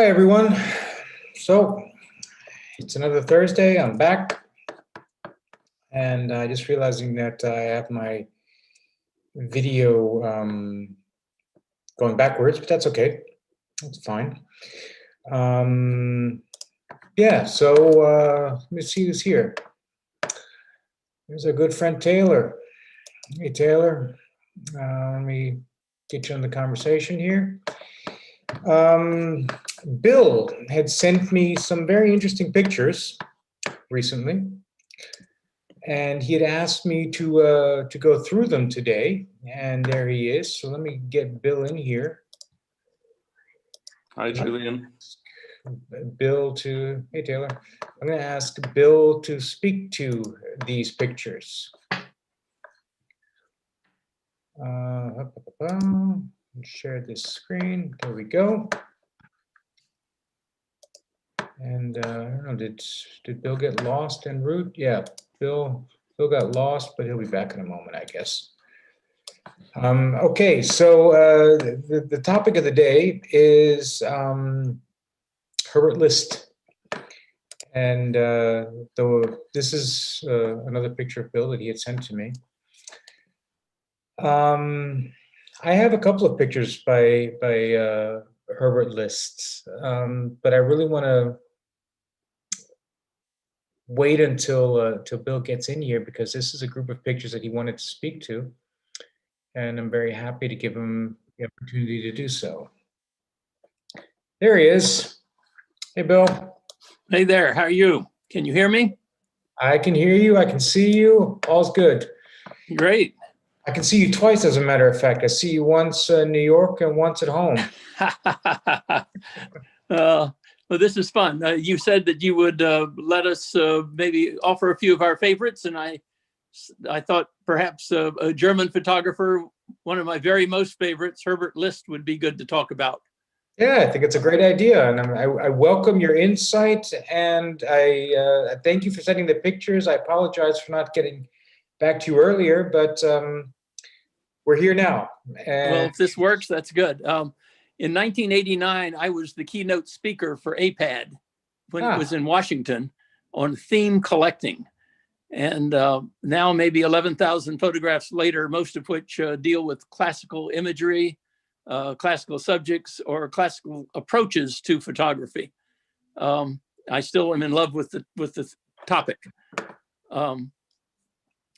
Hi, everyone. So it's another Thursday. I'm back, and just realizing that I have my video going backwards, but that's okay. That's fine. Yeah, so let me see who's here. There's our good friend Taylor. Hey, Taylor. Let me get you on the conversation here. Bill had sent me some very interesting pictures recently, and he had asked me to go through them today, and there he is. So let me get Bill in here. Hi, Julian. Hey, Taylor. I'm going to ask Bill to speak to these pictures. Share this screen. There we go. And I don't know, did Bill get lost en route? Yeah, Bill got lost, but he'll be back in a moment, I guess. Okay, so the topic of the day is Herbert List. And this is another picture of Bill that he had sent to me. I have a couple of pictures by Herbert List, but I really want to wait until Bill gets in here, because this is a group of pictures that he wanted to speak to, and I'm very happy to give him the opportunity to do so. There he is. Hey, Bill. Hey there, how are you? Can you hear me? I can hear you. I can see you. All's good. Great. I can see you twice, as a matter of fact. I see you once in New York and once at home. Well, this is fun. You said that you would let us maybe offer a few of our favorites, and I thought perhaps a German photographer, one of my very most favorites, Herbert List, would be good to talk about. Yeah, I think it's a great idea, and I welcome your insight, and I thank you for sending the pictures. I apologize for not getting back to you earlier, but we're here now. And well, if this works, that's good. In 1989, I was the keynote speaker for APAD when it was in Washington on theme collecting. And now maybe 11,000 photographs later, most of which deal with classical imagery, classical subjects, or classical approaches to photography. I still am in love with the topic.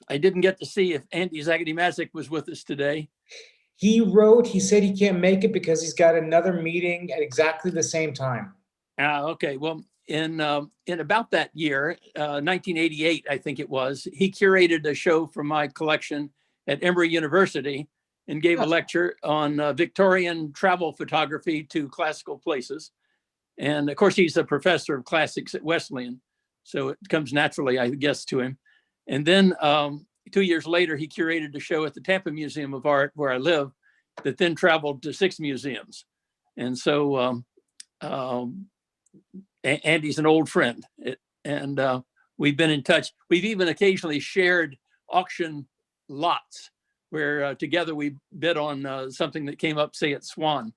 I didn't get to see if Andy Zagady-Mazik was with us today. He said he can't make it because he's got another meeting at exactly the same time. Okay, well, in about that year, 1988, I think it was, he curated a show from my collection at Emory University and gave a lecture on Victorian travel photography to classical places. And of course, he's a professor of classics at Wesleyan, so it comes naturally, I guess, to him. And then 2 years later, he curated a show at the Tampa Museum of Art, where I live, that then traveled to 6 museums. And so Andy's an old friend, and we've been in touch. We've even occasionally shared auction lots where together we bid on something that came up, say, at Swan.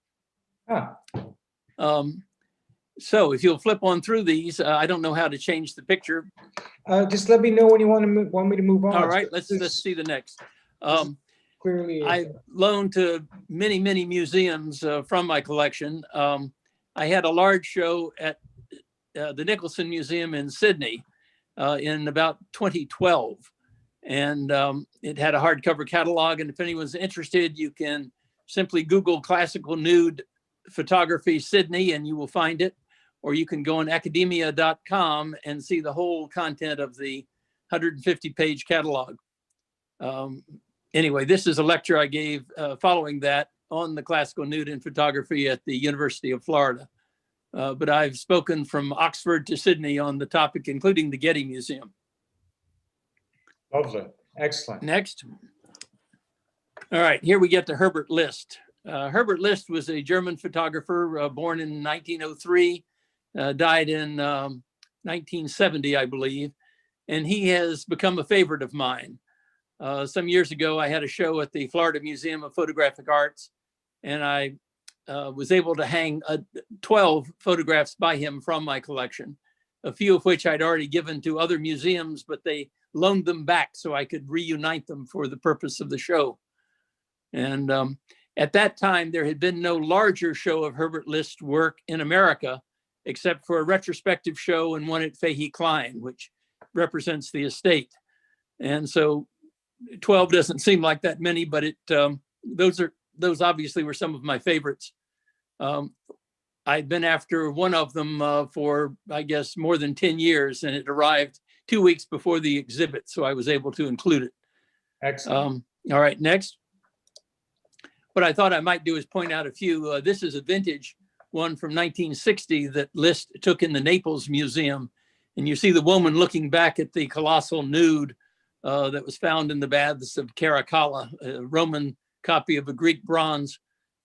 So if you'll flip on through these, I don't know how to change the picture. Just let me know when you want me to move on. All right, let's see the next. Clearly, I loaned to many museums from my collection. I had a large show at the Nicholson Museum in Sydney in about 2012. And it had a hardcover catalog. And if anyone's interested, you can simply Google classical nude photography Sydney and you will find it. Or you can go on academia.com and see the whole content of the 150-page catalog. Anyway, this is a lecture I gave following that on the classical nude in photography at the University of Florida. But I've spoken from Oxford to Sydney on the topic, including the Getty Museum. Lovely. Excellent. Next. All right, here we get to Herbert List. Herbert List was a German photographer born in 1903, died in 1970, I believe, and he has become a favorite of mine. Some years ago, I had a show at the Florida Museum of Photographic Arts, and I was able to hang 12 photographs by him from my collection, a few of which I'd already given to other museums, but they loaned them back so I could reunite them for the purpose of the show. And at that time, there had been no larger show of Herbert List's work in America, except for a retrospective show and one at Fahey Klein, which represents the estate. And so 12 doesn't seem like that many, but those obviously were some of my favorites. I'd been after one of them for, I guess, more than 10 years, and it arrived 2 weeks before the exhibit, so I was able to include it. Excellent. All right, next. What I thought I might do is point out a few. This is a vintage one from 1960 that List took in the Naples Museum. And you see the woman looking back at the colossal nude that was found in the baths of Caracalla, a Roman copy of a Greek bronze.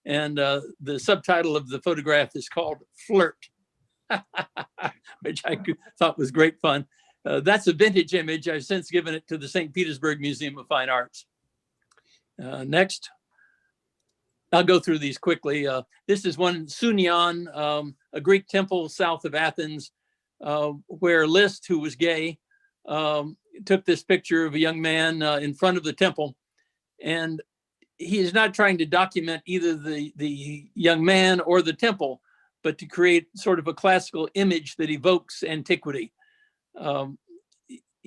And the subtitle of the photograph is called Flirt, which I thought was great fun. That's a vintage image. I've since given it to the St. Petersburg Museum of Fine Arts. Next. I'll go through these quickly. This is one Sunion, a Greek temple south of Athens, where Liszt, who was gay, took this picture of a young man in front of the temple. And he is not trying to document either the young man or the temple, but to create sort of a classical image that evokes antiquity.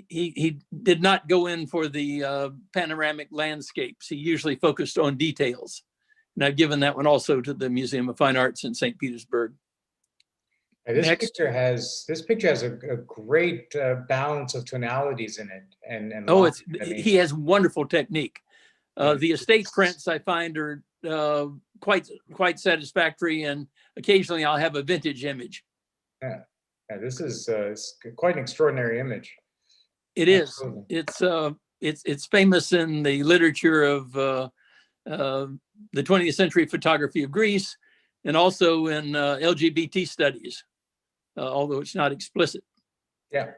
He did not go in for the panoramic landscapes. He usually focused on details. And I've given that one also to the Museum of Fine Arts in St. Petersburg. This picture has a great balance of tonalities in it, and oh, he has wonderful technique. The estate prints I find are quite satisfactory, and occasionally I'll have a vintage image. Yeah, this is quite an extraordinary image. It is. It's famous in the literature of the 20th century photography of Greece, and also in LGBT studies, although it's not explicit. Yeah.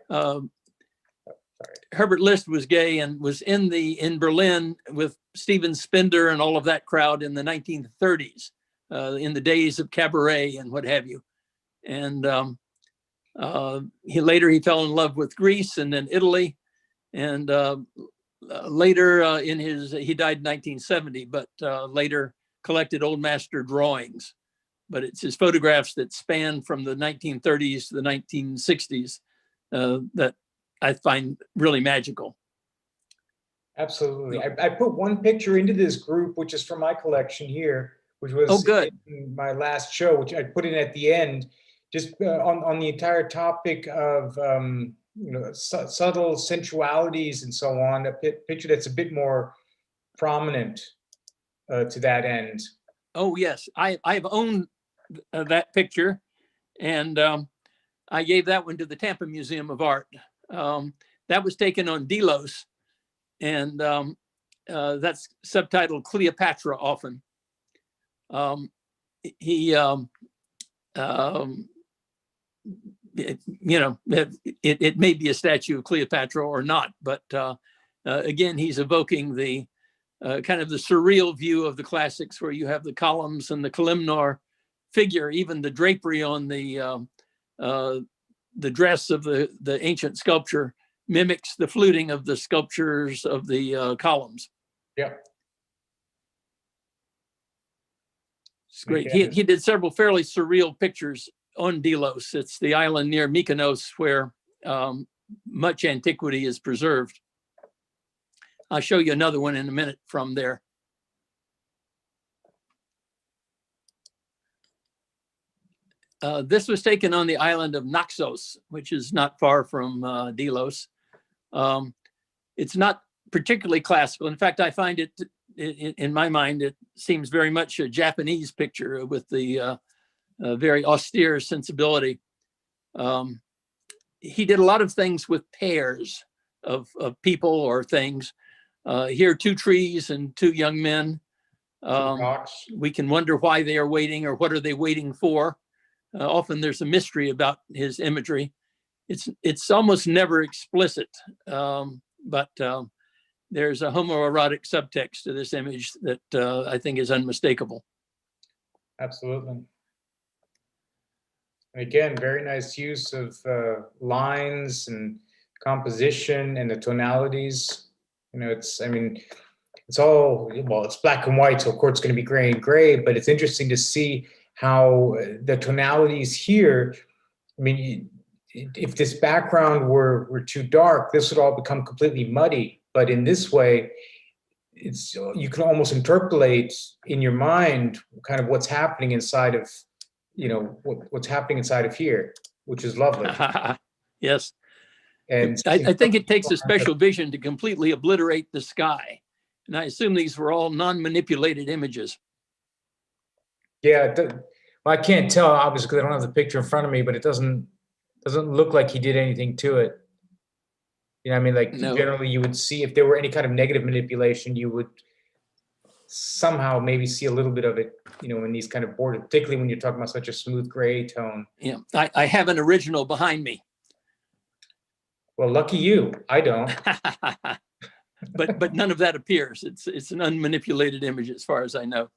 Herbert List was gay and was in Berlin with Steven Spender and all of that crowd in the 1930s, in the days of cabaret and what have you. And he fell in love with Greece and then Italy, and later he died in 1970, but later collected old master drawings. But it's his photographs that span from the 1930s to the 1960s that I find really magical. Absolutely. I put one picture into this group, which is from my collection here, which was in my last show, which I put in at the end, just on the entire topic of subtle sensualities and so on. A picture that's a bit more prominent to that end. Oh yes, I've owned that picture, and I gave that one to the Tampa Museum of Art. That was taken on Delos, and that's subtitled Cleopatra often. It may be a statue of Cleopatra or not, but again, he's evoking the kind of the surreal view of the classics, where you have the columns and the columnar figure. Even the drapery on the dress of the ancient sculpture mimics the fluting of the sculptures of the columns. Yeah. It's great. He did several fairly surreal pictures on Delos. It's the island near Mykonos where much antiquity is preserved. I'll show you another one in a minute from there. This was taken on the island of Naxos, which is not far from Delos. It's not particularly classical. In fact, I find it, in my mind, it seems very much a Japanese picture with the very austere sensibility. He did a lot of things with pairs of people or things. Here, two trees and two young men. We can wonder why they are waiting or what are they waiting for. Often there's a mystery about his imagery. It's almost never explicit, but there's a homoerotic subtext to this image that I think is unmistakable. Absolutely. And again, very nice use of lines and composition and the tonalities. You know, I mean, it's all, well, it's black and white, so of course it's going to be gray and gray, but it's interesting to see how the tonalities here, I mean, if this background were too dark, this would all become completely muddy. But in this way, you can almost interpolate in your mind kind of what's happening inside of, you know, what's happening inside of here, which is lovely. Yes. And I think it takes a special vision to completely obliterate the sky. And I assume these were all non-manipulated images. Yeah, well, I can't tell obviously because I don't have the picture in front of me, but it doesn't look like he did anything to it. You know, I mean, like generally you would see if there were any kind of negative manipulation, you would somehow maybe see a little bit of it, you know, in these kind of borders, particularly when you're talking about such a smooth gray tone. Yeah, I have an original behind me. Well, lucky you. I don't. but none of that appears. It's an unmanipulated image as far as I know.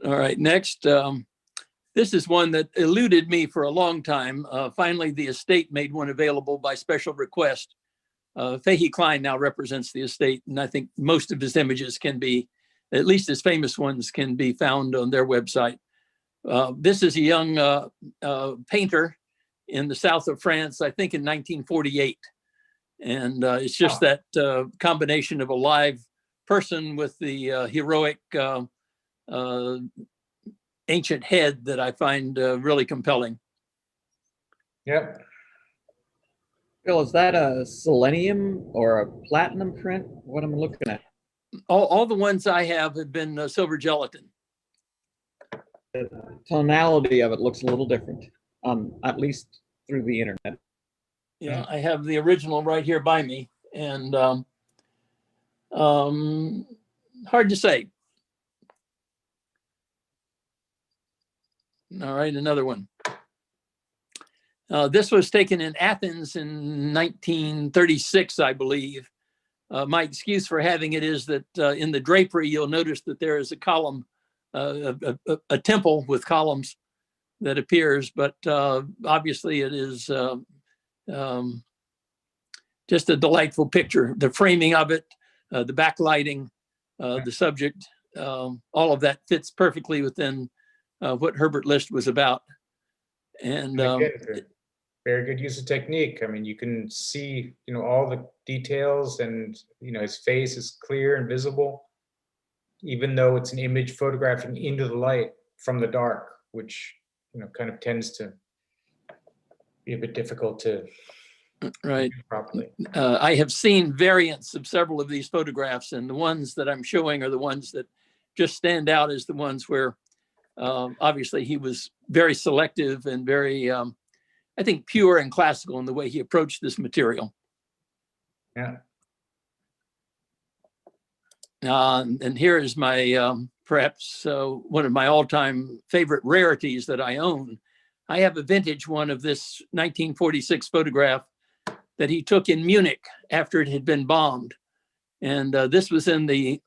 All right, next. This is one that eluded me for a long time. Finally, the estate made one available by special request. Fahey Klein now represents the estate, and I think most of his images can be, at least his famous ones, can be found on their website. This is a young painter in the south of France, I think in 1948. And it's just that combination of a live person with the heroic ancient head that I find really compelling. Yep. Bill, is that a selenium or a platinum print? What am I looking at? All the ones I have been silver gelatin. The tonality of it looks a little different, at least through the internet. Yeah, I have the original right here by me, and hard to say. All right, another one. This was taken in Athens in 1936, I believe. My excuse for having it is that in the drapery, you'll notice that there is a column, a temple with columns that appears, but obviously it is just a delightful picture. The framing of it, the backlighting, the subject, all of that fits perfectly within what Herbert List was about. And very good use of technique. I mean, you can see, you know, all the details, and, you know, his face is clear and visible, even though it's an image photographing into the light from the dark, which, you know, kind of tends to be a bit difficult to do properly. I have seen variants of several of these photographs, and the ones that I'm showing are the ones that just stand out as the ones where obviously he was very selective and very, I think, pure and classical in the way he approached this material. Yeah. And here is my, perhaps one of my all-time favorite rarities that I own. I have a vintage one of this 1946 photograph that he took in Munich after it had been bombed. And this was in the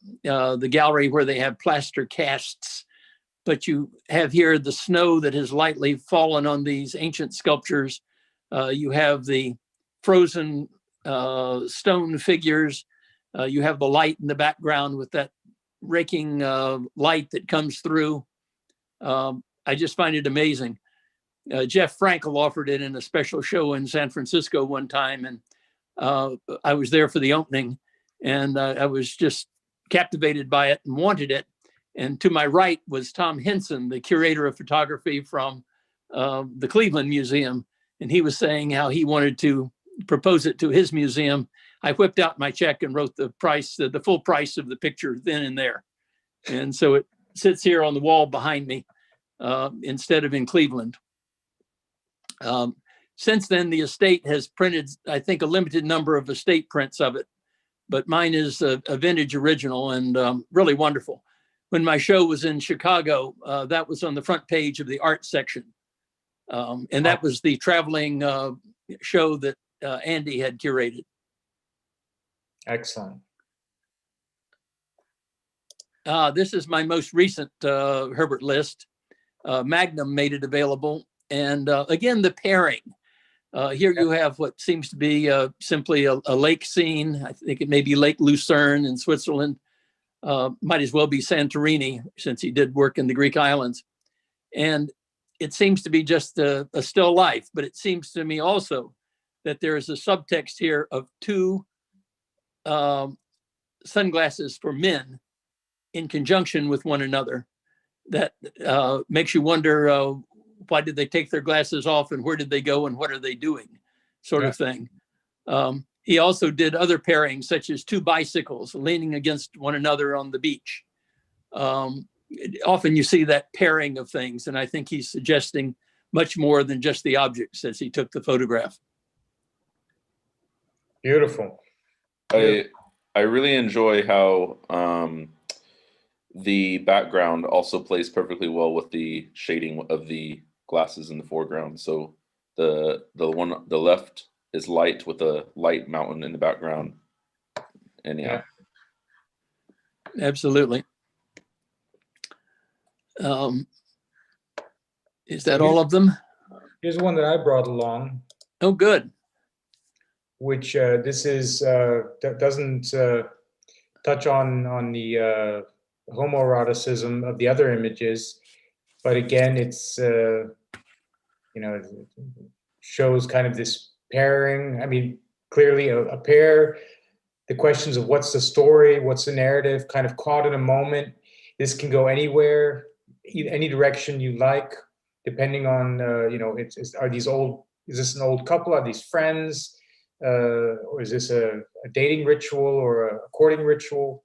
gallery where they have plaster casts. But you have here the snow that has lightly fallen on these ancient sculptures. You have the frozen stone figures. You have the light in the background with that raking light that comes through. I just find it amazing. Jeff Frankel offered it in a special show in San Francisco one time, and I was there for the opening, and I was just captivated by it and wanted it. And to my right was Tom Henson, the curator of photography from the Cleveland Museum. And he was saying how he wanted to propose it to his museum. I whipped out my check and wrote the price, the full price of the picture then and there. And so it sits here on the wall behind me instead of in Cleveland. Since then, the estate has printed, I think, a limited number of estate prints of it, but mine is a vintage original and really wonderful. When my show was in Chicago, that was on the front page of the art section. And that was the traveling show that Andy had curated. Excellent. This is my most recent Herbert list. Magnum made it available. And again, the pairing. Here you have what seems to be simply a lake scene. I think it may be Lake Lucerne in Switzerland. Might as well be Santorini, since he did work in the Greek islands. And it seems to be just a still life, but it seems to me also that there is a subtext here of two sunglasses for men in conjunction with one another that makes you wonder, why did they take their glasses off and where did they go and what are they doing, sort of thing. He also did other pairings, such as two bicycles leaning against one another on the beach. Often you see that pairing of things, and I think he's suggesting much more than just the objects as he took the photograph. Beautiful. I really enjoy how the background also plays perfectly well with the shading of the glasses in the foreground. So the one on the left is light with a light mountain in the background. And yeah. Absolutely. Is that all of them? Here's one that I brought along, Oh, good. which this is doesn't touch on the homoeroticism of the other images, but again, it's it shows kind of this pairing. I mean, clearly a pair. The questions of what's the story, what's the narrative, kind of caught in a moment. This can go anywhere, any direction you like, depending on are these old? Is this an old couple? Are these friends? Or is this a dating ritual or a courting ritual?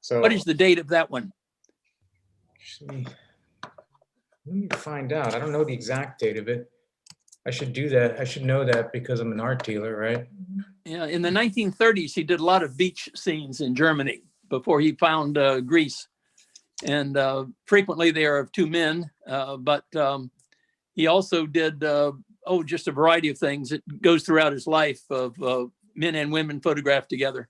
So What is the date of that one? let me find out. I don't know the exact date of it. I should do that. I should know that because I'm an art dealer, right? Yeah, in the 1930s, he did a lot of beach scenes in Germany before he found Greece. And frequently they are of two men, but he also did, just a variety of things. It goes throughout his life of men and women photographed together.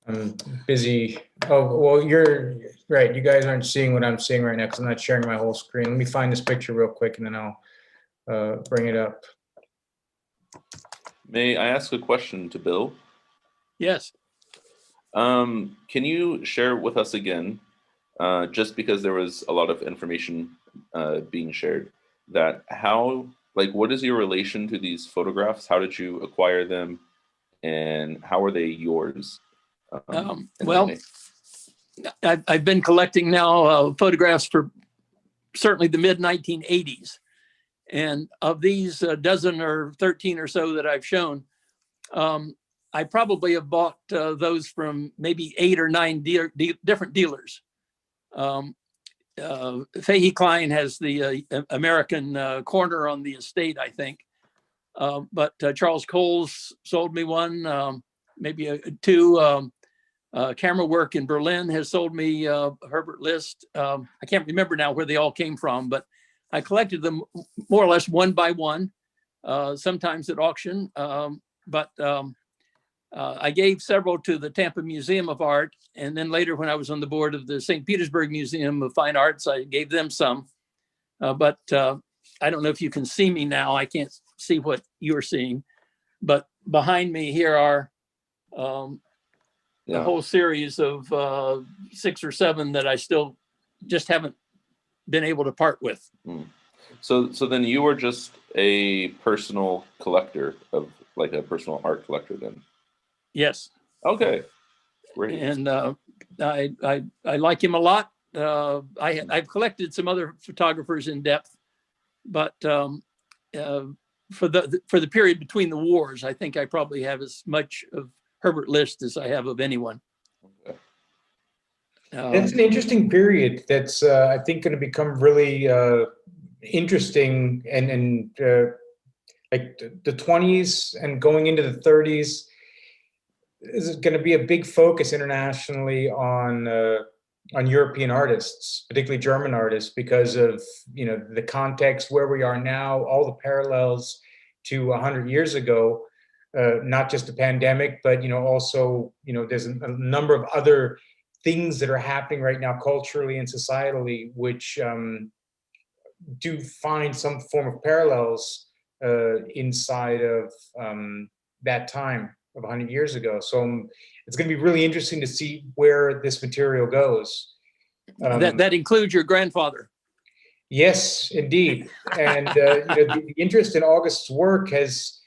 I'm busy. Oh, well, you're right. You guys aren't seeing what I'm seeing right now because I'm not sharing my whole screen. Let me find this picture real quick and then I'll bring it up. May I ask a question to Bill? Yes. Can you share with us again, just because there was a lot of information being shared, that what is your relation to these photographs? How did you acquire them? And how are they yours? Well, I've been collecting now photographs for certainly the mid-1980s. And of these dozen or 13 or so that I've shown, I probably have bought those from maybe 8 or 9 different dealers. Fahey Klein has the American corner on the estate, I think. But Charles Coles sold me one, maybe two. Camera Work in Berlin has sold me Herbert List. I can't remember now where they all came from, but I collected them more or less one by one, sometimes at auction. But I gave several to the Tampa Museum of Art. And then later when I was on the board of the St. Petersburg Museum of Fine Arts, I gave them some. But I don't know if you can see me now. I can't see what you're seeing. But behind me here are a whole series of 6 or 7 that I still just haven't been able to part with. So then you were just a personal collector of, like, a personal art collector then? Yes. Okay, great. And I like him a lot. I've collected some other photographers in depth, but for the period between the wars, I think I probably have as much of Herbert List as I have of anyone. Okay. It's an interesting period that's I think going to become really interesting, and like the 20s and going into the 30s is going to be a big focus internationally on European artists, particularly German artists, because of, you know, the context where we are now, all the parallels to 100 years ago, not just the pandemic, but, you know, also, you know, there's a number of other things that are happening right now culturally and societally, which do find some form of parallels inside of that time of 100 years ago. So it's going to be really interesting to see where this material goes. That includes your grandfather. Yes, indeed. And you know, the interest in August's work has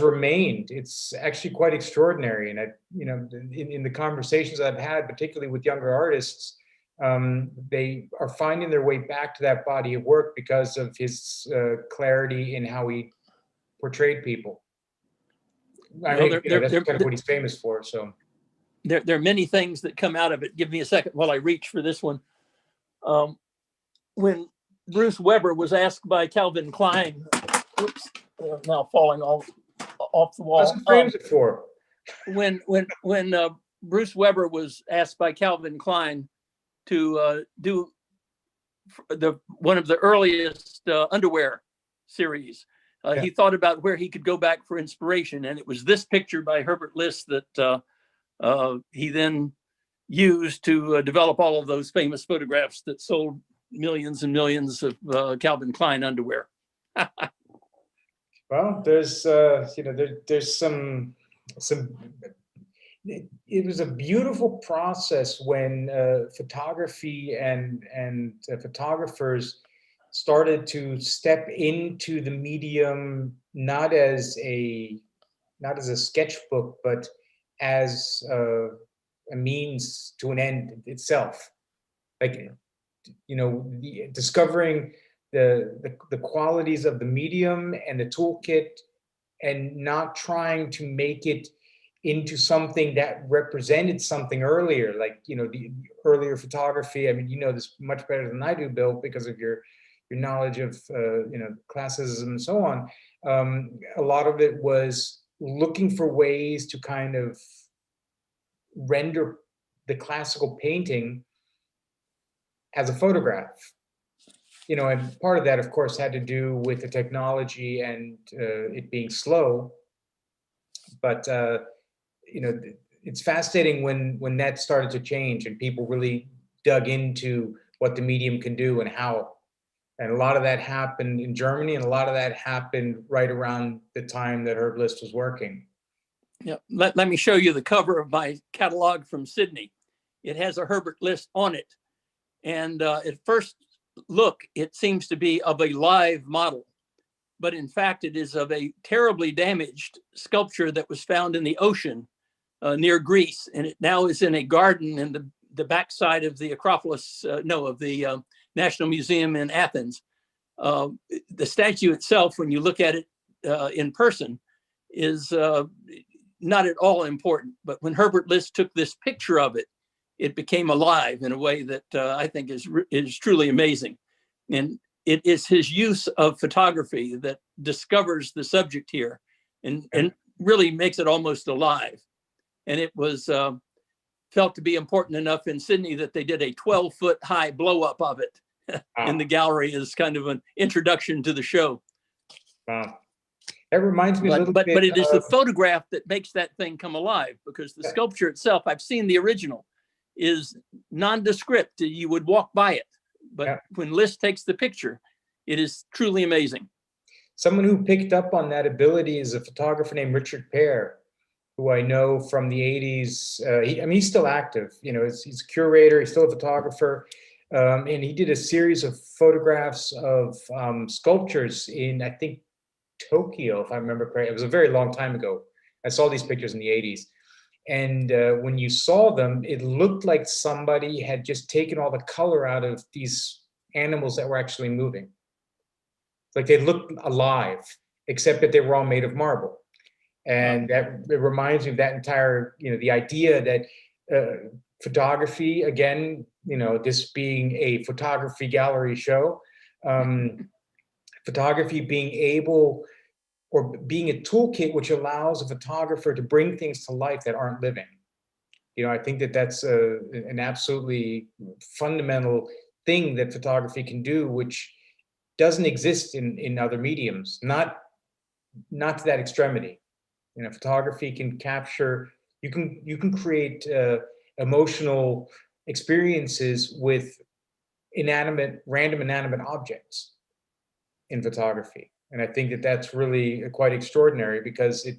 remained. It's actually quite extraordinary. And I, you know, in the conversations I've had, particularly with younger artists, they are finding their way back to that body of work because of his clarity in how he portrayed people. I Well, mean, you know, that's kind of what he's famous for. So there are many things that come out of it. Give me a second while I reach for this one. When Bruce Weber was asked by Calvin Klein, whoops, now falling off the wall. that's what frames it for. When Bruce Weber was asked by Calvin Klein to do one of the earliest underwear series, he thought about where he could go back for inspiration, and it was this picture by Herbert List that he then used to develop all of those famous photographs that sold millions and millions of Calvin Klein underwear. Well, there's you know, there's some. It was a beautiful process when photography and photographers started to step into the medium, not as a sketchbook, but as a means to an end itself. Like, you know, discovering the qualities of the medium and the toolkit, and not trying to make it into something that represented something earlier, like, you know, the earlier photography. I mean, you know this much better than I do, Bill, because of your knowledge of you know, classicism and so on. A lot of it was looking for ways to kind of render the classical painting as a photograph. You know, and part of that, of course, had to do with the technology and it being slow. But you know, it's fascinating when that started to change and people really dug into what the medium can do and how. And a lot of that happened in Germany, and a lot of that happened right around the time that Herb List was working. Yeah, let me show you the cover of my catalog from Sydney. It has a Herbert List on it. And at first look, it seems to be of a live model, but in fact, it is of a terribly damaged sculpture that was found in the ocean near Greece. And it now is in a garden in the backside of the Acropolis, of the National Museum in Athens. The statue itself, when you look at it in person, is not at all important. But when Herbert List took this picture of it, it became alive in a way that I think is truly amazing. And it is his use of photography that discovers the subject here and really makes it almost alive. And it was felt to be important enough in Sydney that they did a 12-foot high blow up of it in the gallery as kind of an introduction to the show. Wow. That reminds me a little bit. But it is the photograph that makes that thing come alive, because the sculpture itself, I've seen the original, is nondescript. You would walk by it. But when List takes the picture, it is truly amazing. Someone who picked up on that ability is a photographer named Richard Pear, who I know from the 80s. I mean, he's still active. You know, he's a curator. He's still a photographer. And he did a series of photographs of sculptures in, I think, Tokyo, if I remember correctly. It was a very long time ago. I saw these pictures in the 80s. And when you saw them, it looked like somebody had just taken all the color out of these animals that were actually moving. Like they looked alive, except that they were all made of marble. And that it reminds me of that entire, you know, the idea that photography, again, you know, this being a photography gallery show, photography being able, or being a toolkit which allows a photographer to bring things to life that aren't living. I think that that's an absolutely fundamental thing that photography can do, which doesn't exist in other mediums, not to that extremity. Photography can capture, you can create emotional experiences with random inanimate objects in photography. And I think that that's really quite extraordinary, because it,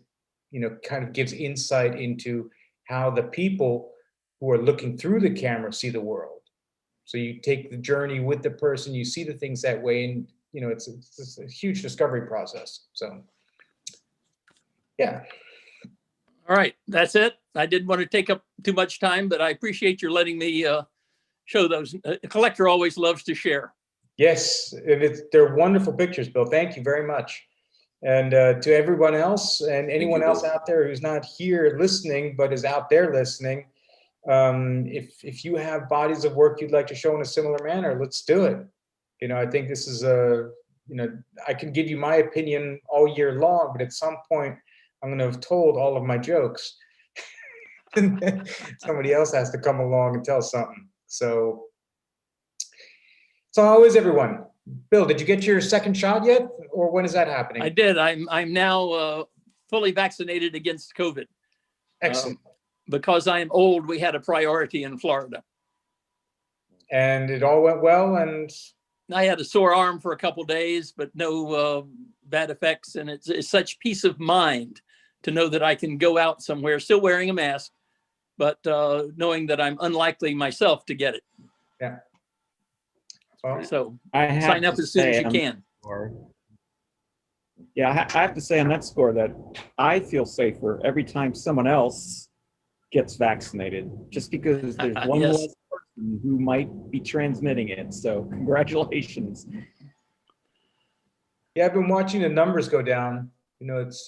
kind of gives insight into how the people who are looking through the camera see the world. So you take the journey with the person, you see the things that way, and it's a huge discovery process. So yeah. All right, that's it. I didn't want to take up too much time, but I appreciate your letting me show those. A collector always loves to share. Yes, and they're wonderful pictures, Bill. Thank you very much. And to everyone else, and anyone else out there who's not here listening but is out there listening, if you have bodies of work you'd like to show in a similar manner, let's do it. I think this is I can give you my opinion all year long, but at some point I'm going to have told all of my jokes. Somebody else has to come along and tell something. So how is everyone? Bill, did you get your second shot yet, or when is that happening? I did. I'm now fully vaccinated against COVID. Excellent. Because I am old, we had a priority in Florida. And it all went well, and I had a sore arm for a couple of days, but no bad effects. And it's such peace of mind to know that I can go out somewhere, still wearing a mask, but knowing that I'm unlikely myself to get it. Yeah. Well, So I sign up as soon as you can. Yeah, I have to say on that score that I feel safer every time someone else gets vaccinated, just because there's one Yes. less person who might be transmitting it. So congratulations. yeah, I've been watching the numbers go down. It's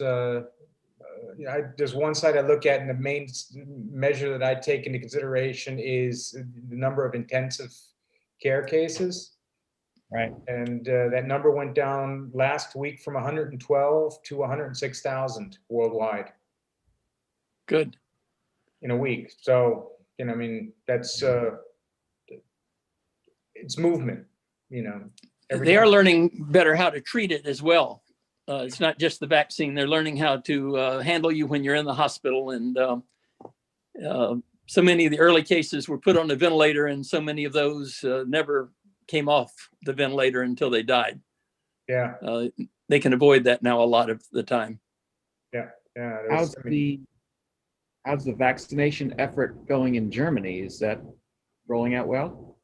there's one side I look at, and the main measure that I take into consideration is the number of intensive care cases. Right. And that number went down last week from 112 to 106,000 worldwide Good. in a week. So, that's it's movement, They are learning better how to treat it as well. It's not just the vaccine. They're learning how to handle you when you're in the hospital. And so many of the early cases were put on the ventilator, and so many of those never came off the ventilator until they died. Yeah. They can avoid that now a lot of the time. Yeah. How's the vaccination effort going in Germany? Is that rolling out well?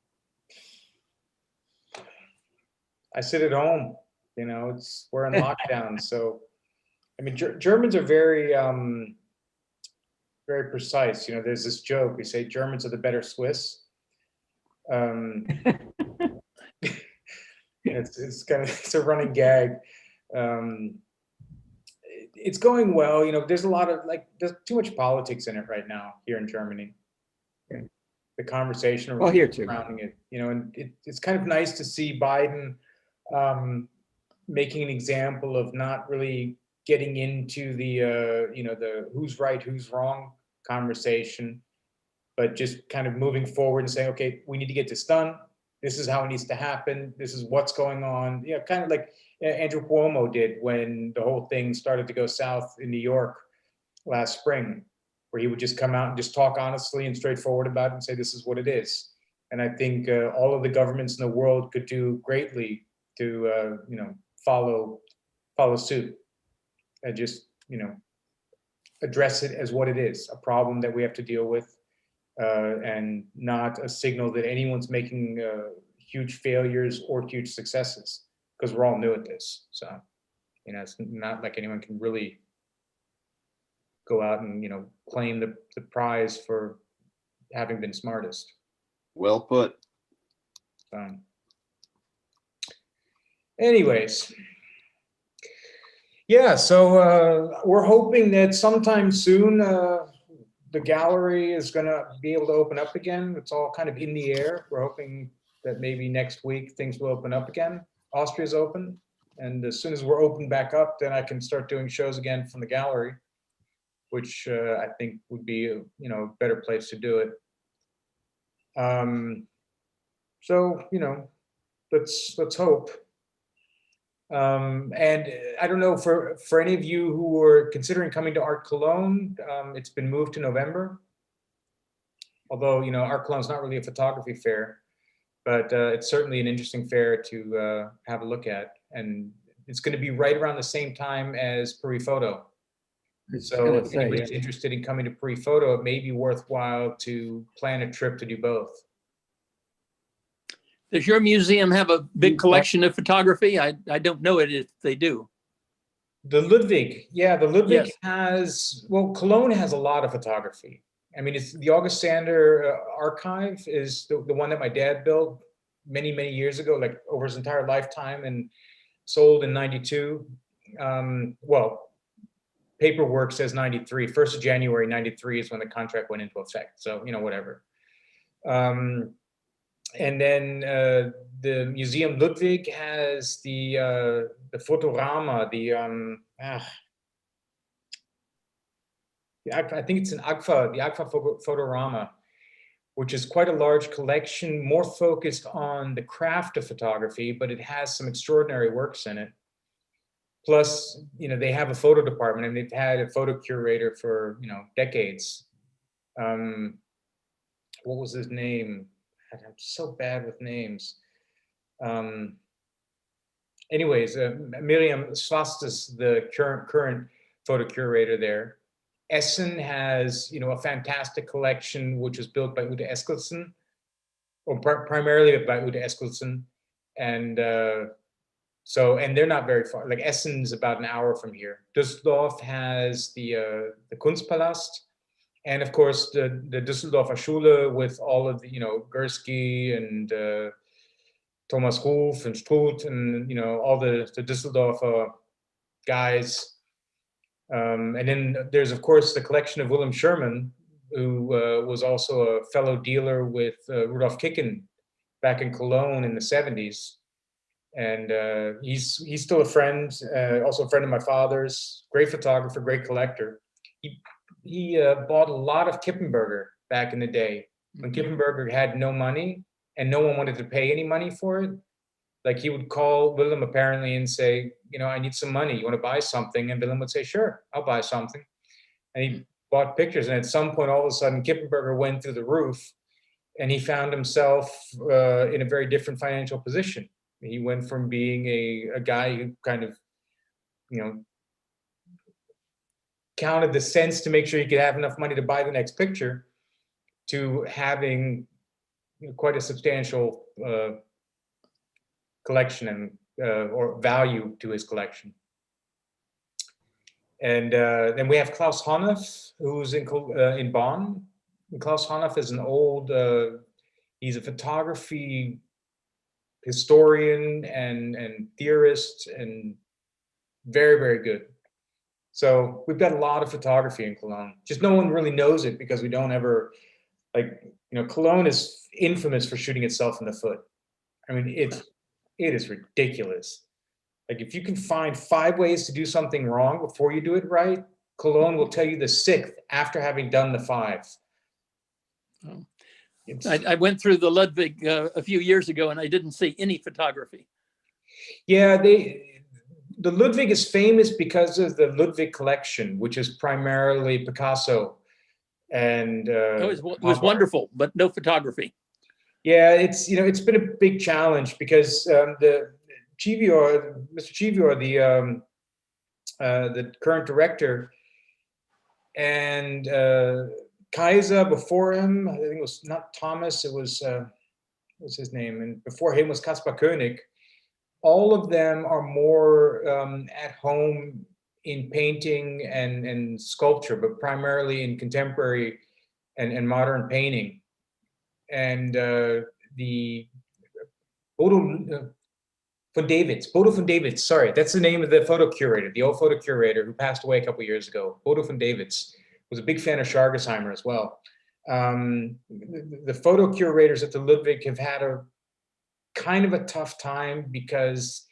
I sit at home, we're in lockdown. So, Germans are very, very precise. There's this joke, we say Germans are the better Swiss. It's a running gag. It's going well. There's a lot of there's too much politics in it right now here in Germany. Okay. The conversation Well, here too. surrounding it, and it's kind of nice to see Biden making an example of not really getting into the the who's right, who's wrong conversation, but just kind of moving forward and saying, okay, we need to get this done. This is how it needs to happen. This is what's going on. Kind of like Andrew Cuomo did when the whole thing started to go south in New York last spring, where he would just come out and just talk honestly and straightforward about it and say, this is what it is. And I think all of the governments in the world could do greatly to, follow suit and just, address it as what it is, a problem that we have to deal with. And not a signal that anyone's making huge failures or huge successes, because we're all new at this. So, it's not like anyone can really go out and, claim the prize for having been smartest. Well put. Anyways, yeah, so we're hoping that sometime soon, the gallery is going to be able to open up again. It's all kind of in the air. We're hoping that maybe next week things will open up again. Austria's open. And as soon as we're open back up, then I can start doing shows again from the gallery. which I think would be a better place to do it. So let's hope. And I don't know, for any of you who are considering coming to Art Cologne, it's been moved to November. Although Art Cologne's not really a photography fair, but it's certainly an interesting fair to have a look at, and it's going to be right around the same time as Paris Photo. So if anybody's interested in coming to Paris Photo, it may be worthwhile to plan a trip to do both. Does your museum have a big collection of photography? I don't know it if they do. The Ludwig, yeah, the Ludwig Yes. has, well, Cologne has a lot of photography. I mean, it's the August Sander archive is the one that my dad built many, many years ago, like over his entire lifetime, and sold in '92. Well, paperwork says '93. 1st of January '93 is when the contract went into effect. So, whatever. And then the Museum Ludwig has the Fotorama, I think it's an Agfa, the Agfa Fotorama, which is quite a large collection, more focused on the craft of photography, but it has some extraordinary works in it. Plus, they have a photo department, and they've had a photo curator for, decades. What was his name? I'm so bad with names. Anyways, Miriam Swastis, the current photo curator there. Essen has, a fantastic collection, which was built by Ute Eskildsen, or primarily by Ute Eskildsen. And and they're not very far. Like Essen's about an hour from here. Düsseldorf has the Kunstpalast, and of course the Düsseldorfer Schule with all of the, Gursky and Thomas Ruf and Struth and, all the Düsseldorfer guys. And then there's, of course, the collection of Willem Sherman, who was also a fellow dealer with Rudolf Kicken back in Cologne in the '70s. And he's still a friend, also a friend of my father's, great photographer, great collector. He bought a lot of Kippenberger back in the day, when Kippenberger had no money and no one wanted to pay any money for it. Like, he would call Willem apparently and say, I need some money. You want to buy something? And Willem would say, sure, I'll buy something. And he bought pictures. And at some point, all of a sudden, Kippenberger went through the roof, and he found himself in a very different financial position. He went from being a guy who kind of, counted the cents to make sure he could have enough money to buy the next picture, to having quite a substantial collection and or value to his collection. And then we have Klaus Honnef, who's in Bonn. And Klaus Honnef is an old, he's a photography historian and theorist, and very, very good. So we've got a lot of photography in Cologne. Just no one really knows it because we don't ever, Cologne is infamous for shooting itself in the foot. I mean, it is ridiculous. Like, if you can find 5 ways to do something wrong before you do it right, Cologne will tell you the 6th after having done the 5. I went through the Ludwig a few years ago, and I didn't see any photography. Yeah, the Ludwig is famous because of the Ludwig collection, which is primarily Picasso. And It was wonderful, but no photography. Yeah, it's been a big challenge because the Chivior, Mr. Chivior, the current director, and Kaiser before him, I think it was not Thomas, it was what's his name, and before him was Kaspar Koenig. All of them are more at home in painting and sculpture, but primarily in contemporary and modern painting. And the Bodo von Davids, sorry, that's the name of the photo curator, the old photo curator who passed away a couple years ago. Bodo von Davids was a big fan of Schargesheimer as well. The photo curators at the Ludwig have had a kind of a tough time because,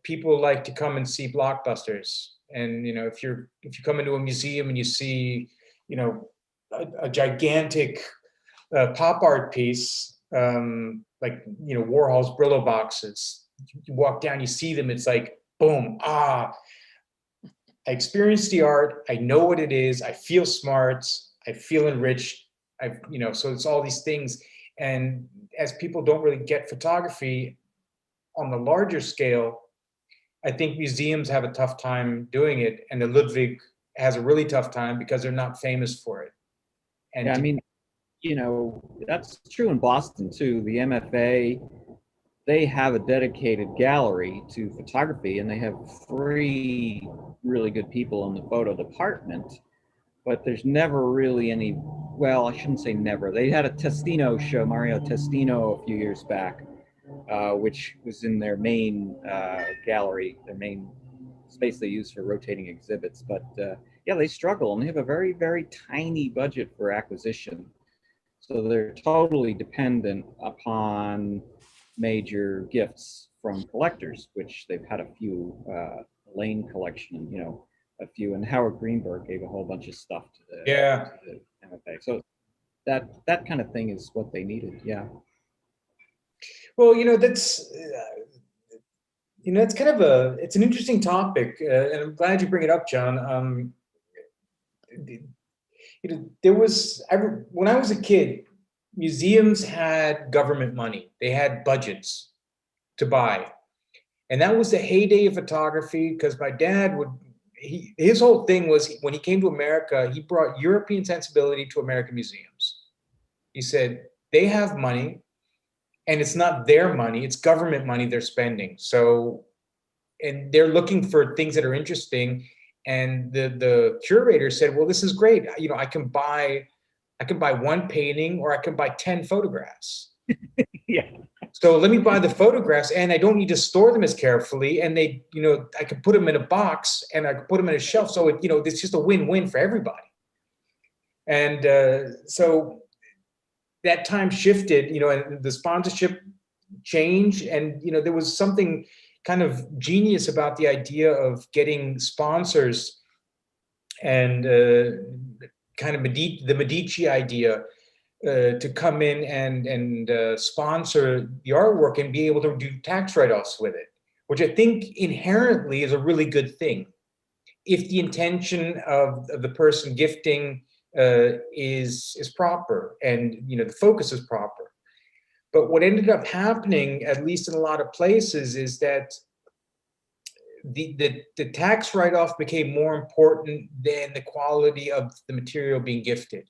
people like to come and see blockbusters. And if you come into a museum and you see a gigantic pop art piece, like Warhol's Brillo boxes, you walk down, you see them, it's like boom, I experienced the art, I know what it is, I feel smart, I feel enriched, so it's all these things. And as people don't really get photography on the larger scale, I think museums have a tough time doing it, and the Ludwig has a really tough time because they're not famous for it. And yeah, I mean, that's true in Boston too. The MFA, they have a dedicated gallery to photography, and they have 3 really good people in the photo department, but there's never really any, well, I shouldn't say never. They had a Testino show, Mario Testino, a few years back, which was in their main gallery, their main space they use for rotating exhibits. But yeah, they struggle, and they have a very, very tiny budget for acquisition. So they're totally dependent upon major gifts from collectors, which they've had a few, Lane collection, a few, and Howard Greenberg gave a whole bunch of stuff to the MFA. So that kind of thing is what they needed. Yeah. Well, that's it's kind of it's an interesting topic, and I'm glad you bring it up, John. There was, when I was a kid, museums had government money. They had budgets to buy. And that was the heyday of photography, because my dad his whole thing was, when he came to America, he brought European sensibility to American museums. He said, they have money, and it's not their money, it's government money they're spending. So, and they're looking for things that are interesting. And the curator said, well, this is great. I can buy 1 painting, or I can buy 10 photographs. Yeah. So let me buy the photographs, and I don't need to store them as carefully. And I can put them in a box, and I can put them in a shelf. So it's just a win-win for everybody. And so that time shifted, and the sponsorship changed, and there was something kind of genius about the idea of getting sponsors, and kind of the Medici idea, to come in and sponsor the artwork and be able to do tax write-offs with it, which I think inherently is a really good thing, if the intention of the person gifting is proper, and the focus is proper. But what ended up happening, at least in a lot of places, is that the tax write-off became more important than the quality of the material being gifted.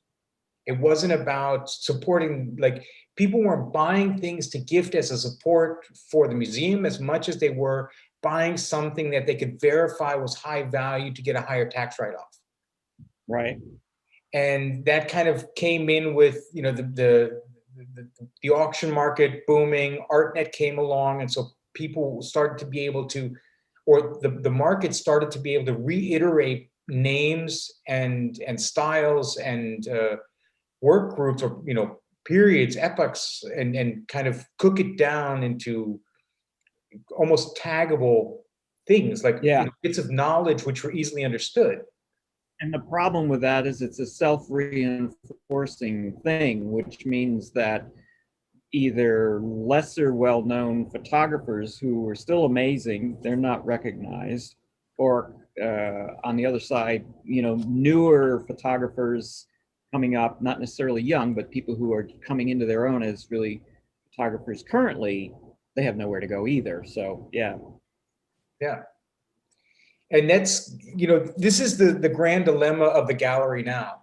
It wasn't about supporting, like, people weren't buying things to gift as a support for the museum as much as they were buying something that they could verify was high value to get a higher tax write-off. Right. And that kind of came in with, the auction market booming, ArtNet came along, and so people started to be able to, or the market started to be able to reiterate names and styles and work groups, or periods, epochs, and kind of cook it down into almost taggable things, like bits of knowledge which were easily understood. And the problem with that is it's a self-reinforcing thing, which means that either lesser well-known photographers who are still amazing, they're not recognized, or on the other side, newer photographers coming up, not necessarily young, but people who are coming into their own as really photographers currently, they have nowhere to go either. So yeah. And that's, this is the grand dilemma of the gallery now.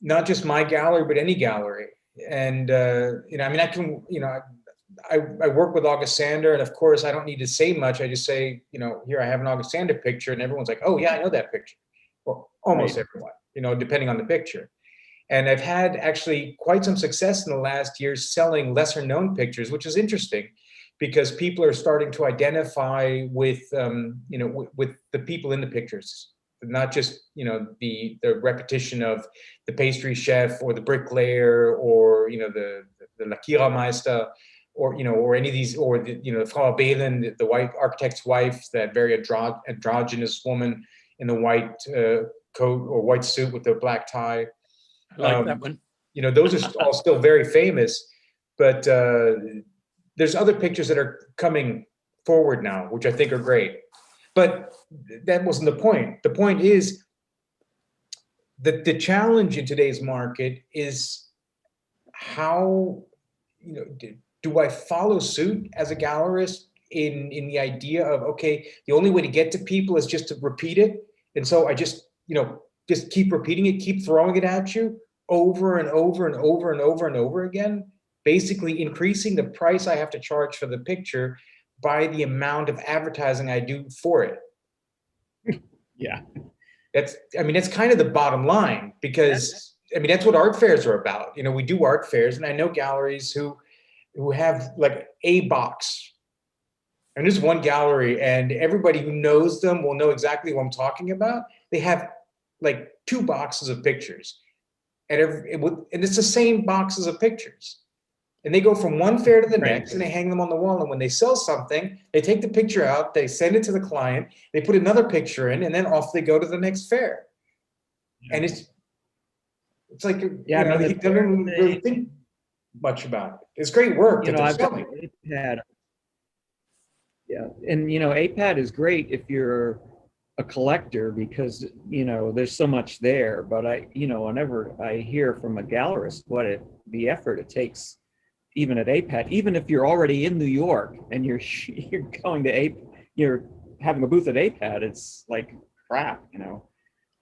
Not just my gallery, but any gallery. And, I can, I work with August Sander, and of course I don't need to say much. I just say, here I have an August Sander picture, and everyone's like, oh yeah, I know that picture. Or almost everyone, depending on the picture. And I've had actually quite some success in the last year selling lesser known pictures, which is interesting, because people are starting to identify with, with the people in the pictures, not just, the repetition of the pastry chef or the bricklayer or, the Lackierermeister, or or any of these, or the Frau Behlen, the white architect's wife, that very androgynous woman in the white coat or white suit with the black tie. I like that one. Those are all still very famous, but there's other pictures that are coming forward now, which I think are great. But that wasn't the point. The point is that the challenge in today's market is how, do I follow suit as a gallerist in the idea of, okay, the only way to get to people is just to repeat it. And so I just keep repeating it, keep throwing it at you over and over and over and over and over again, basically increasing the price I have to charge for the picture by the amount of advertising I do for it. Yeah. That's kind of the bottom line, because that's what art fairs are about. We do art fairs, and I know galleries who have like a box. And there's one gallery, and everybody who knows them will know exactly what I'm talking about. They have like 2 boxes of pictures, and it's the same boxes of pictures. And they go from one fair to the next, and they hang them on the wall. And when they sell something, they take the picture out, they send it to the client, they put another picture in, and then off they go to the next fair. Yeah. And it's like, he doesn't really think much about it. It's great work that they're selling. APAD. Yeah, and APAD is great if you're a collector, because there's so much there. But whenever I hear from a gallerist the effort it takes, even at APAD, even if you're already in New York and you're going to you're having a booth at APAD, it's like crap,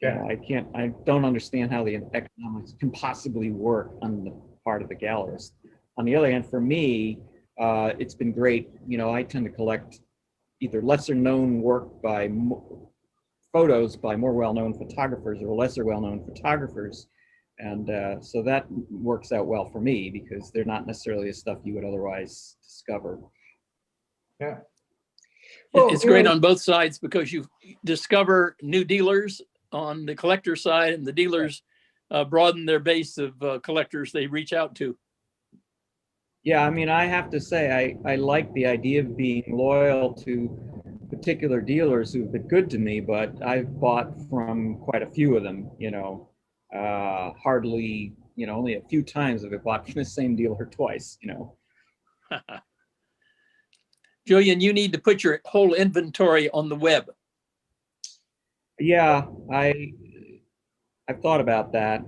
Yeah, I don't understand how the economics can possibly work on the part of the gallerist. On the other hand, for me, it's been great. I tend to collect either lesser known work by photos by more well-known photographers or lesser well-known photographers. And so that works out well for me, because they're not necessarily the stuff you would otherwise discover. Yeah. Well, it's great on both sides, because you discover new dealers on the collector side, and the dealers broaden their base of collectors they reach out to. Yeah, I have to say, I like the idea of being loyal to particular dealers who've been good to me, but I've bought from quite a few of them, hardly, only a few times have I bought from the same dealer twice, Julian, you need to put your whole inventory on the web. Yeah, I've thought about that.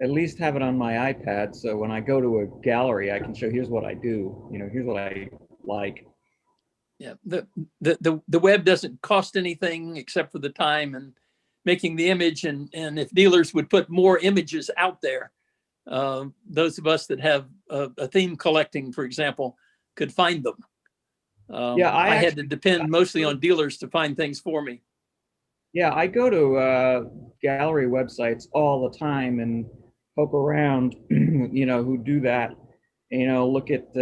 At least have it on my iPad, so when I go to a gallery, I can show, here's what I do, here's what I like. Yeah, the web doesn't cost anything except for the time and making the image, and if dealers would put more images out there, those of us that have a theme collecting, for example, could find them. Yeah, I had to depend mostly on dealers to find things for me. Yeah, I go to gallery websites all the time and poke around, who do that. Look at,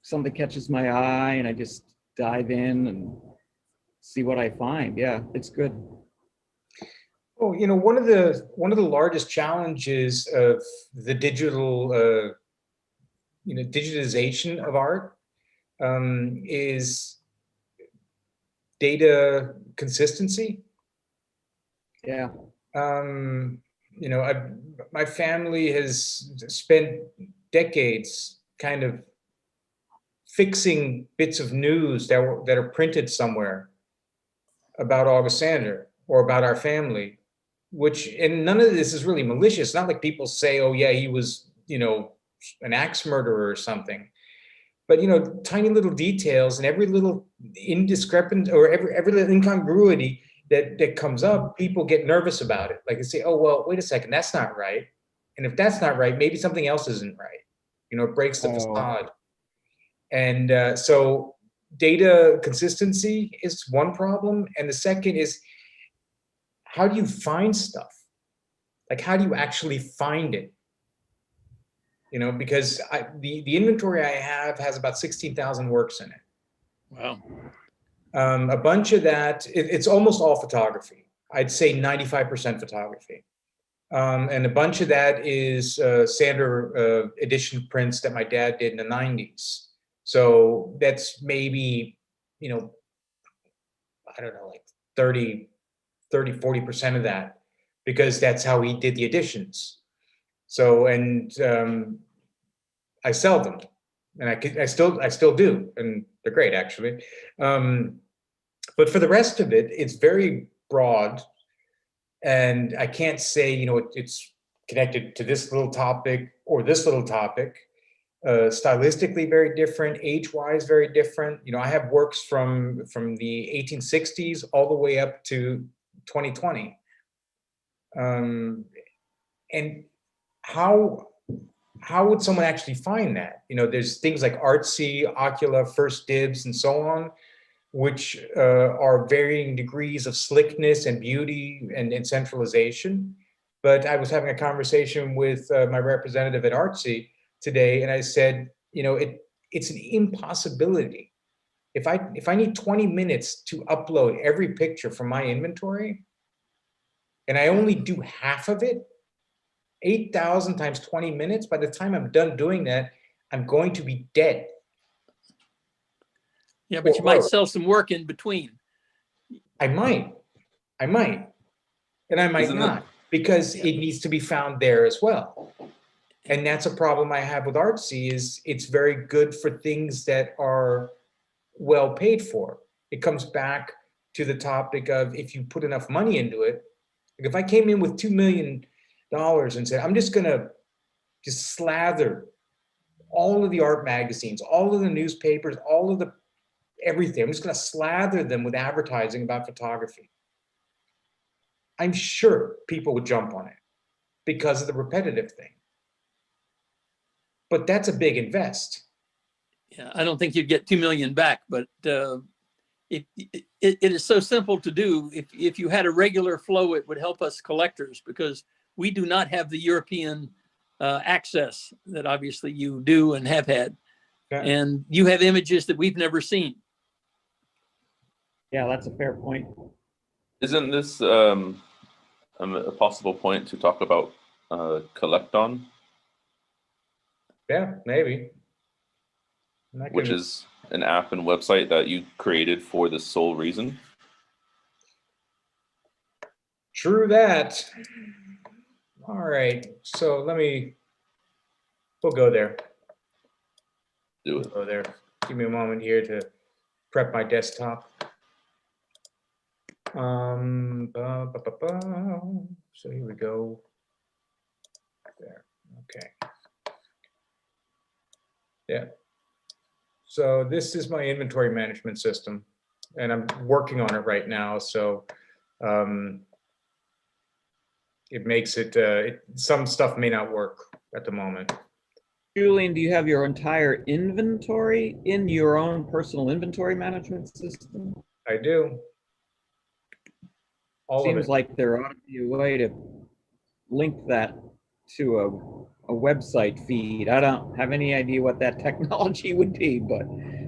something catches my eye, and I just dive in and see what I find. Yeah, it's good. Well, one of the largest challenges of the digital, digitization of art is data consistency. Yeah. My family has spent decades kind of fixing bits of news that are printed somewhere about August Sander or about our family, and none of this is really malicious. It's not like people say, oh yeah, he was, an axe murderer or something. But tiny little details and every little indiscrepant or every little incongruity that comes up, people get nervous about it. Like they say, oh well, wait a second, that's not right. And if that's not right, maybe something else isn't right. It breaks the facade. And so data consistency is one problem, and the second is, how do you find stuff? Like, how do you actually find it? Because the inventory I have has about 16,000 works in it. Wow. A bunch of that, it's almost all photography. I'd say 95% photography. And a bunch of that is Sander edition prints that my dad did in the 90s. So that's maybe, you know, I don't know, like 40% of that, because that's how he did the editions. So, and I sell them, and I still do, and they're great actually. But for the rest of it, it's very broad, and I can't say, you know, it's connected to this little topic or this little topic. Stylistically very different, age-wise very different. You know, I have works from the 1860s all the way up to 2020. And how would someone actually find that? You know, there's things like Artsy, Ocula, First Dibs, and so on, which are varying degrees of slickness and beauty and centralization. But I was having a conversation with my representative at Artsy today, and I said, you know, it's an impossibility. If I need 20 minutes to upload every picture from my inventory, and I only do half of it, 8,000 times 20 minutes, by the time I'm done doing that, I'm going to be dead. Yeah, but you might sell some work in between. I might, and I might not, because it needs to be found there as well. And that's a problem I have with Artsy, is it's very good for things that are well paid for. It comes back to the topic of, if you put enough money into it. Like if I came in with $2 million and said, I'm just gonna slather all of the art magazines, all of the newspapers, all of the everything, I'm just gonna slather them with advertising about photography, I'm sure people would jump on it because of the repetitive thing. But that's a big invest. Yeah, I don't think you'd get 2 million back, but it is so simple to do. If you had a regular flow, it would help us collectors, because we do not have the European access that obviously you do and have had. Yeah. And you have images that we've never seen. Yeah, that's a fair point. Isn't this a possible point to talk about Collect On? Yeah, maybe. Which is an app and website that you created for the sole reason. True that. All right, so we'll go there. Do it. We'll go there. Give me a moment here to prep my desktop. So here we go. There, okay. Yeah. So this is my inventory management system, and I'm working on it right now. So it makes it, some stuff may not work at the moment. Julian, do you have your entire inventory in your own personal inventory management system? I do. All of Seems it. like there ought to be a way to link that to a website feed. I don't have any idea what that technology would be, but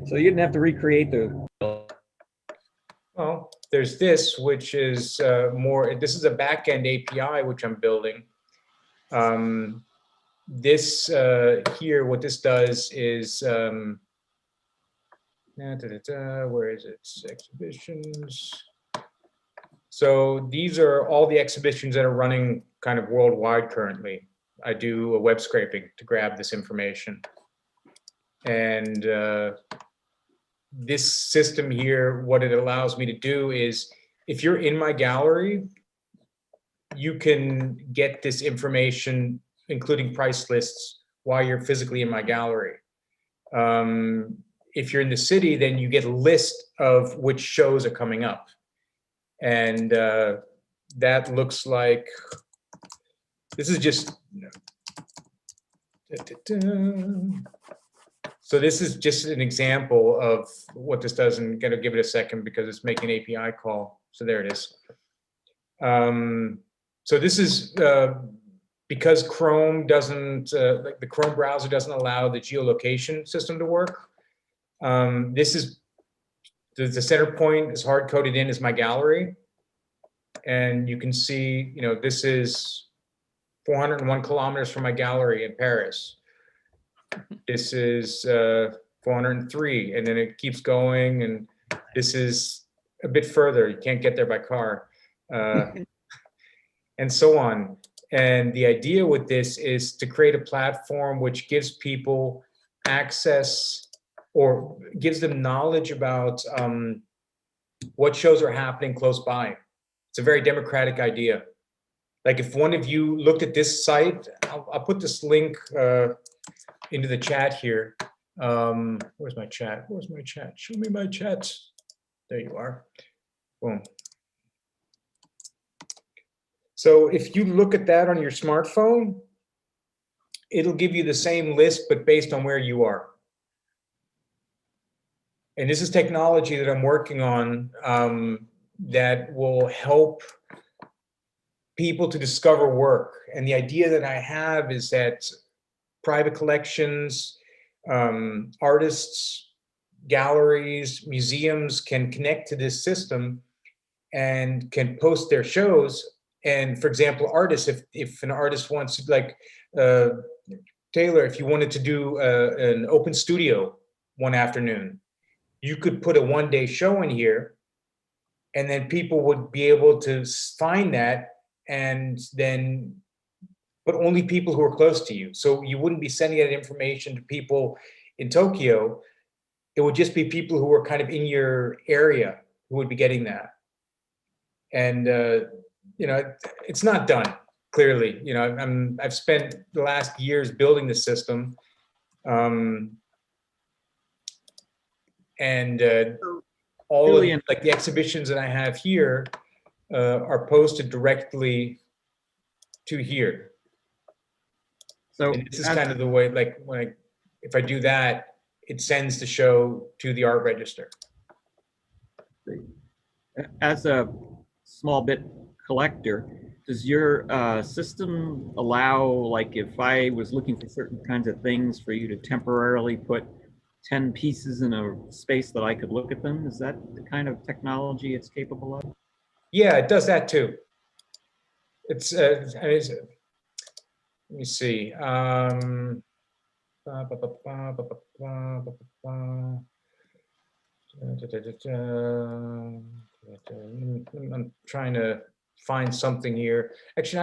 so you didn't have to recreate the. Well, there's this, which is this is a backend API, which I'm building. This here, what this does is, where is it? Exhibitions. So these are all the exhibitions that are running kind of worldwide currently. I do a web scraping to grab this information. And this system here, what it allows me to do is, if you're in my gallery, you can get this information, including price lists, while you're physically in my gallery. If you're in the city, then you get a list of which shows are coming up. And that looks like, this is just, so this is just an example of what this does, and I'm gonna give it a second because it's making an API call. So there it is. So this is because Chrome doesn't, like the Chrome browser doesn't allow the geolocation system to work. This is, the center point is hard coded in as my gallery. And you can see, you know, this is 401 kilometers from my gallery in Paris. This is 403, and then it keeps going, and this is a bit further. You can't get there by car, and so on. And the idea with this is to create a platform which gives people access or gives them knowledge about what shows are happening close by. It's a very democratic idea. Like if one of you looked at this site, I'll put this link into the chat here. Where's my chat? Where's my chat? Show me my chat. There you are. Boom. So if you look at that on your smartphone, it'll give you the same list, but based on where you are. And this is technology that I'm working on that will help people to discover work. And the idea that I have is that private collections, artists, galleries, museums can connect to this system and can post their shows. And for example, artists, if an artist wants to, like Taylor, if you wanted to do an open studio one afternoon, you could put a one-day show in here, and then people would be able to find that, and then, but only people who are close to you. So you wouldn't be sending that information to people in Tokyo. It would just be people who are kind of in your area who would be getting that. And you know, it's not done, clearly. You know, I've spent the last years building the system, and all Julian, of, like, the exhibitions that I have here are posted directly to here. so And this is kind of the way, like, if I do that, it sends the show to the art register. as a small bit collector, does your system allow, like, if I was looking for certain kinds of things, for you to temporarily put 10 pieces in a space that I could look at them? Is that the kind of technology it's capable of? Yeah, it does that too. It's, let me see. I'm trying to find something here. Actually,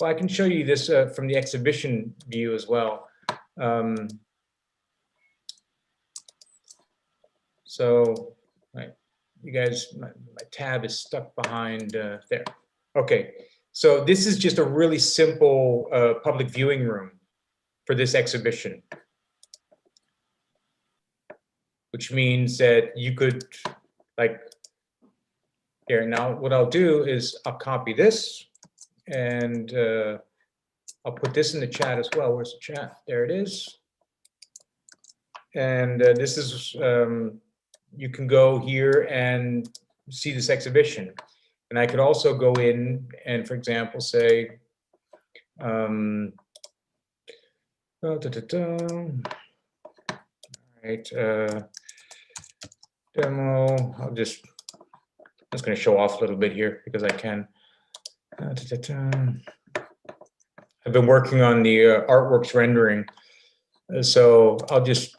I can show you this from the exhibition view as well. So, right, you guys, my tab is stuck behind there. Okay, so this is just a really simple public viewing room for this exhibition, which means that you could, like, here, now what I'll do is I'll copy this, and I'll put this in the chat as well. Where's the chat? There it is. And this is, you can go here and see this exhibition. And I could also go in and, for example, say, all right, demo. I'm just going to show off a little bit here because I can. I've been working on the artworks rendering, so I'll just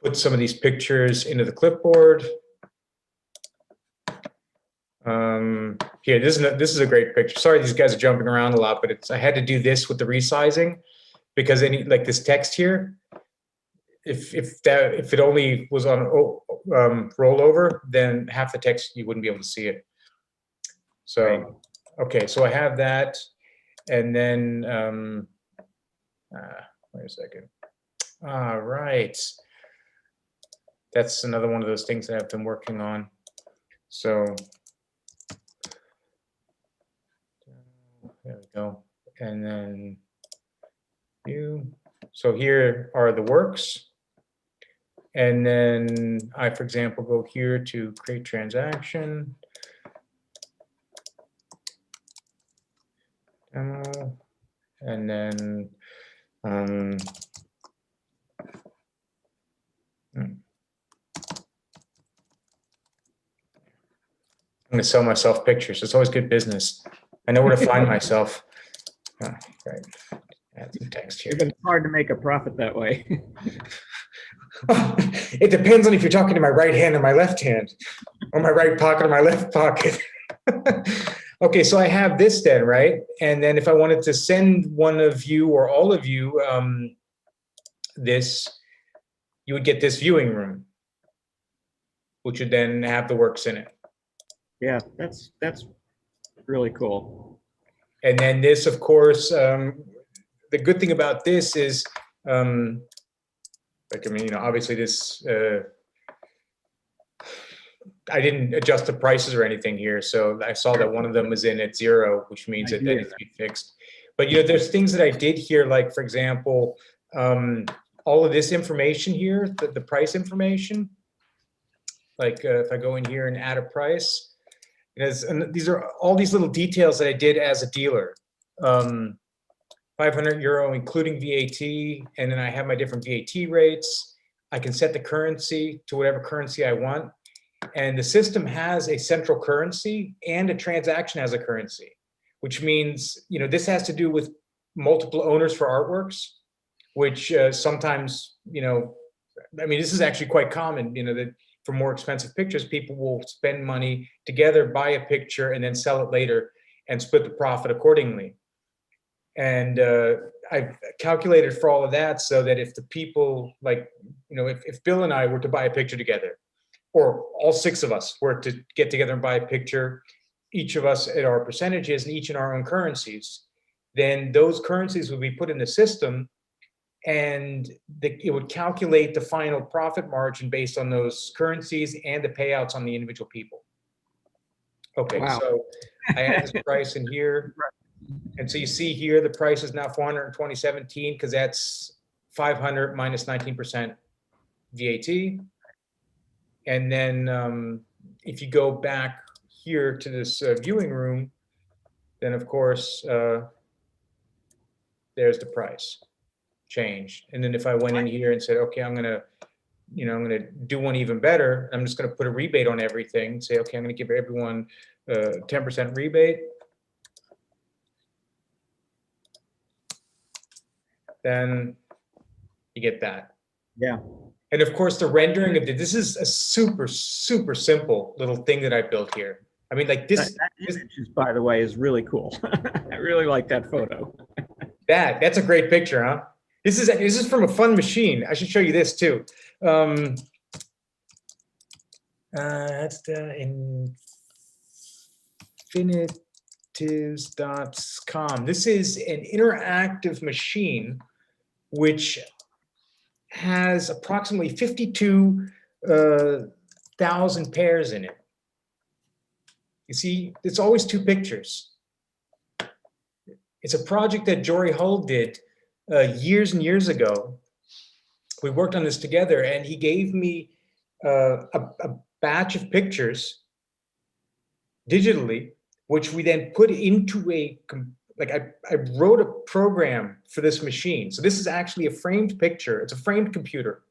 put some of these pictures into the clipboard. Here, this is a great picture. Sorry, these guys are jumping around a lot, but I had to do this with the resizing because like this text here, if it only was on rollover, then half the text you wouldn't be able to see it. So, right. Okay, so I have that, and then wait a second. All right, that's another one of those things that I've been working on. So there we go, and then view. So here are the works. And then I, for example, go here to create transaction. Demo, and then I'm going to sell myself pictures. It's always good business. I know where to find myself. Right. Add some text here. It's hard to make a profit that way. It depends on if you're talking to my right hand or my left hand, or my right pocket or my left pocket. Okay, so I have this then, right? And then if I wanted to send one of you or all of you this, you would get this viewing room, which would then have the works in it. Yeah, that's really cool. And then this, of course, the good thing about this is, like, I mean, you know, obviously this, I didn't adjust the prices or anything here. So I saw that one of them was in at 0, which means that needs to be fixed. But, you know, there's things that I did here, like, for example, all of this information here, the price information, like if I go in here and add a price, and these are all these little details that I did as a dealer. 500 euro, including VAT, and then I have my different VAT rates. I can set the currency to whatever currency I want. And the system has a central currency and a transaction has a currency, which means, you know, this has to do with multiple owners for artworks, which sometimes, you know, I mean, this is actually quite common, you know, that for more expensive pictures, people will spend money together, buy a picture, and then sell it later and split the profit accordingly. And I've calculated for all of that so that if the people, like, you know, if Bill and I were to buy a picture together, or all 6 of us were to get together and buy a picture, each of us at our percentages and each in our own currencies, then those currencies would be put in the system and it would calculate the final profit margin based on those currencies and the payouts on the individual people. Okay, wow. So I add this price in here. And so you see here, the price is now 420.17 because that's 500 minus 19% VAT. And then if you go back here to this viewing room, then of course, there's the price change. And then if I went in here and said, okay, I'm gonna do one even better. I'm just gonna put a rebate on everything. Say, okay, I'm gonna give everyone 10% rebate. Then you get that. Yeah. And of course, the rendering of this is a super, super simple little thing that I built here. I mean, like this. That image, by the way, is really cool. I really like that photo. That's a great picture, huh? This is from a fun machine. I should show you this too. That's the infinitives.com. This is an interactive machine which has approximately 52,000 pairs in it. You see, it's always 2 pictures. It's a project that Jory Hull did years and years ago. We worked on this together, and he gave me a batch of pictures digitally, which we then put into I wrote a program for this machine. So this is actually a framed picture. It's a framed computer.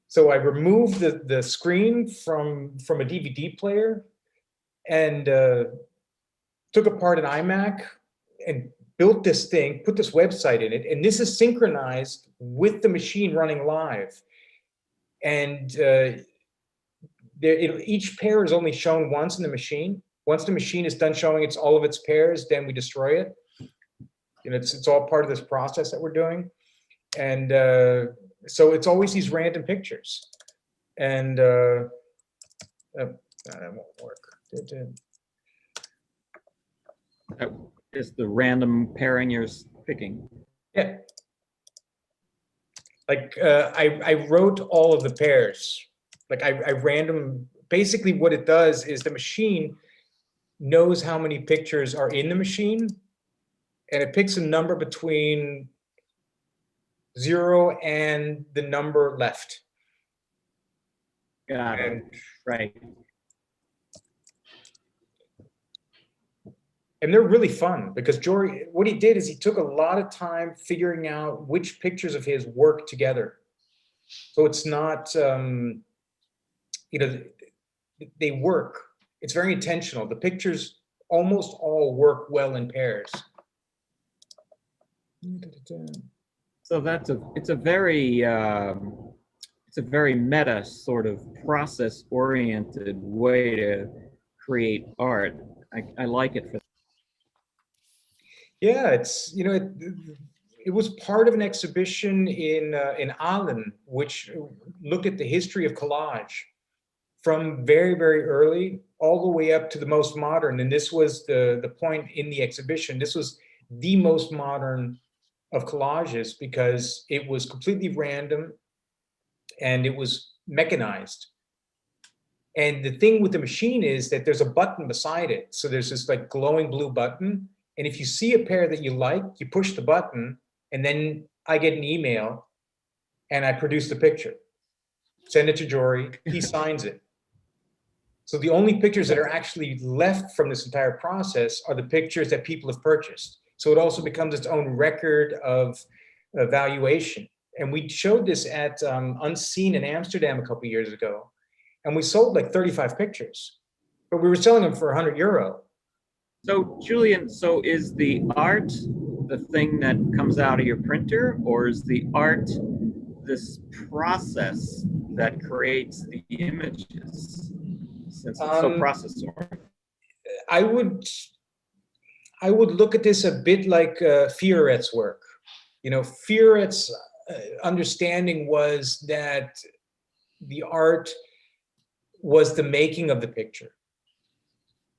So I removed the screen from a DVD player and took apart an iMac and built this thing, put this website in it. And this is synchronized with the machine running live. And each pair is only shown once in the machine. Once the machine is done showing all of its pairs, then we destroy it. You know, it's all part of this process that we're doing. And so it's always these random pictures. And that won't work. Is the random pairing you're picking? Yeah. Like I wrote all of the pairs. Like I random, basically what it does is the machine knows how many pictures are in the machine, and it picks a number between 0 and the number left. Got it. Right. And they're really fun because Jory, what he did is he took a lot of time figuring out which pictures of his work together. So it's not, you know, they work. It's very intentional. The pictures almost all work well in pairs. So it's a very meta sort of process oriented way to create art. I like it for. Yeah, it's, it was part of an exhibition in Aalen, which looked at the history of collage from very, very early all the way up to the most modern. And this was the point in the exhibition. This was the most modern of collages because it was completely random and it was mechanized. And the thing with the machine is that there's a button beside it. So there's this like glowing blue button. And if you see a pair that you like, you push the button, and then I get an email and I produce the picture. Send it to Jory, he signs it. So the only pictures that are actually left from this entire process are the pictures that people have purchased. So it also becomes its own record of valuation. And we showed this at Unseen in Amsterdam a couple of years ago. And we sold like 35 pictures, but we were selling them for €100. So Julian, so is the art the thing that comes out of your printer, or is the art this process that creates the images, since it's so process-oriented? I would look at this a bit like Fioret's work. Fioret's understanding was that the art was the making of the picture,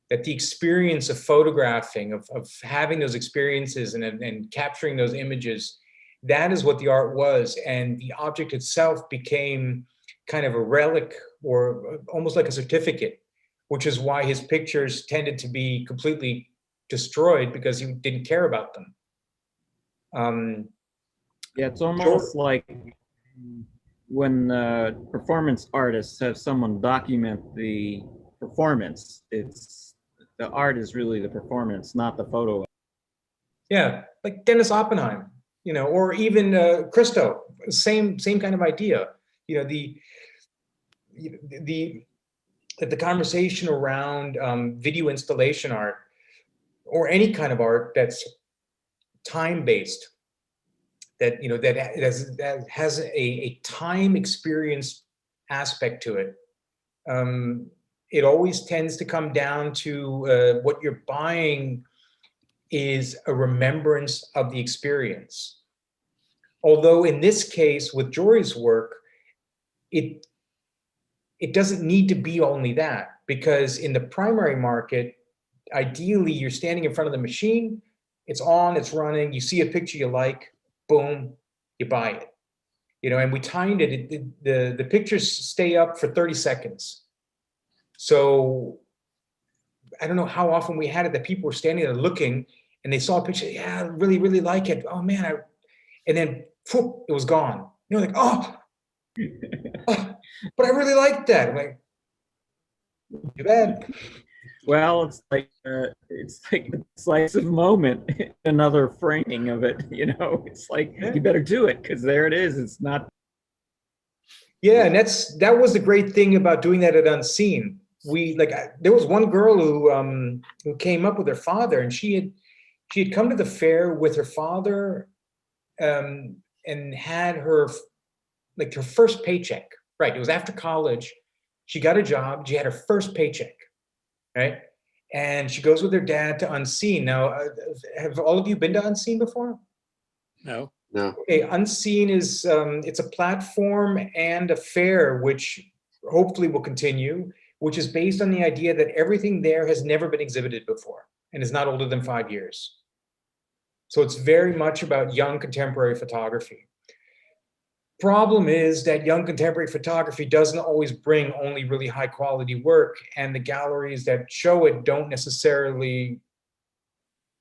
that the experience of photographing, of having those experiences and capturing those images, that is what the art was. And the object itself became kind of a relic or almost like a certificate, which is why his pictures tended to be completely destroyed because he didn't care about them. Yeah, it's almost like when performance artists have someone document the performance, it's the art is really the performance, not the photo. Yeah, like Dennis Oppenheim, or even Christo, same kind of idea. The conversation around video installation art or any kind of art that's time-based, that that has a time experience aspect to it. It always tends to come down to what you're buying is a remembrance of the experience. Although in this case, with Jory's work, it doesn't need to be only that, because in the primary market, ideally you're standing in front of the machine, it's on, it's running, you see a picture you like, boom, you buy it. And we timed it, the pictures stay up for 30 seconds. So I don't know how often we had it that people were standing there looking and they saw a picture, yeah, I really, really like it. Oh man, and then whoop, it was gone. Like, oh, but I really liked that. I'm like, too bad. Well, it's like a slice of moment, another framing of it. It's like, you better do it because there it is. It's not. Yeah, and that was the great thing about doing that at Unseen. There was one girl who came up with her father, and she had come to the fair with her father, and had her first paycheck. Right, it was after college. She got a job. She had her first paycheck. Right, and she goes with her dad to Unseen. Now, have all of you been to Unseen before? No. Okay, Unseen is it's a platform and a fair which hopefully will continue, which is based on the idea that everything there has never been exhibited before and is not older than 5 years. So it's very much about young contemporary photography. Problem is that young contemporary photography doesn't always bring only really high quality work, and the galleries that show it don't necessarily,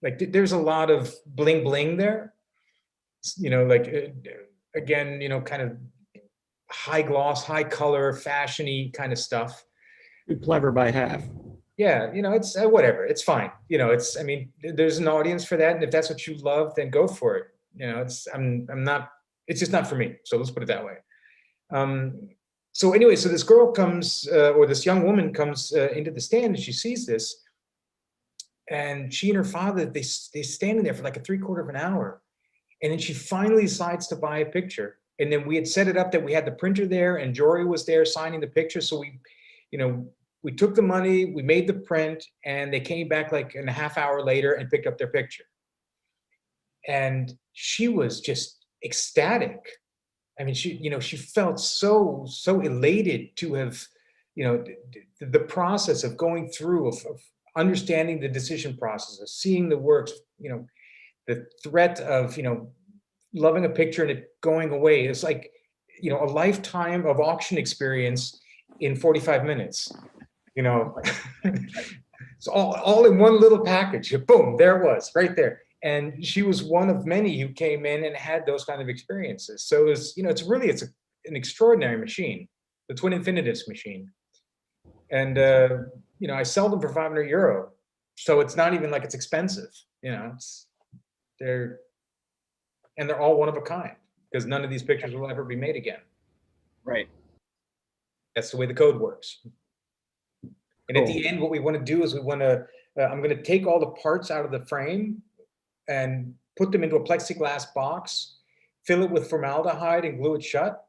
there's a lot of bling bling there, again, kind of high gloss, high color, fashion-y kind of stuff. Too clever by half. Yeah, it's whatever, it's fine. There's an audience for that, and if that's what you love, then go for it. It's just not for me. So let's put it that way. So anyway, so this girl comes, or this young woman comes into the stand, and she sees this, and she and her father, they standing there for like a 3/4 of an hour, And then she finally decides to buy a picture. And then we had set it up that we had the printer there and Jory was there signing the picture. So we, you know, we took the money, we made the print, and they came back like a half hour later and picked up their picture. And she was just ecstatic. I mean, she, you know, she felt so elated to have, you know, the process of going through, of understanding the decision process, of seeing the works, you know, the threat of, you know, loving a picture and it going away. It's like, you know, a lifetime of auction experience in 45 minutes, you know. It's all in one little package. Boom, there it was, right there. And she was one of many who came in and had those kind of experiences. So it's, you know, it's really, an extraordinary machine, the Twin Infinitives machine. And, you know, I sell them for €500. So it's not even like it's expensive, you know, they're all one of a kind because none of these pictures will ever be made again. Right. That's the way the code works. And Cool. at the end, what we want to do is we want to, I'm going to take all the parts out of the frame and put them into a plexiglass box, fill it with formaldehyde and glue it shut,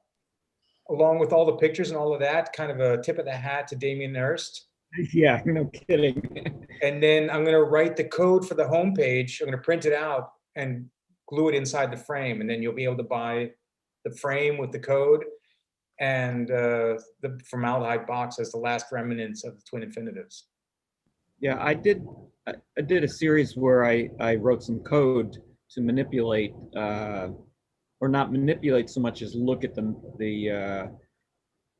along with all the pictures and all of that, kind of a tip of the hat to Damien Nurst. Yeah, no kidding. And then I'm going to write the code for the homepage. I'm going to print it out and glue it inside the frame. And then you'll be able to buy the frame with the code and the formaldehyde box as the last remnants of the Twin Infinitives. Yeah, I did a series where I wrote some code to manipulate, or not manipulate so much as look at the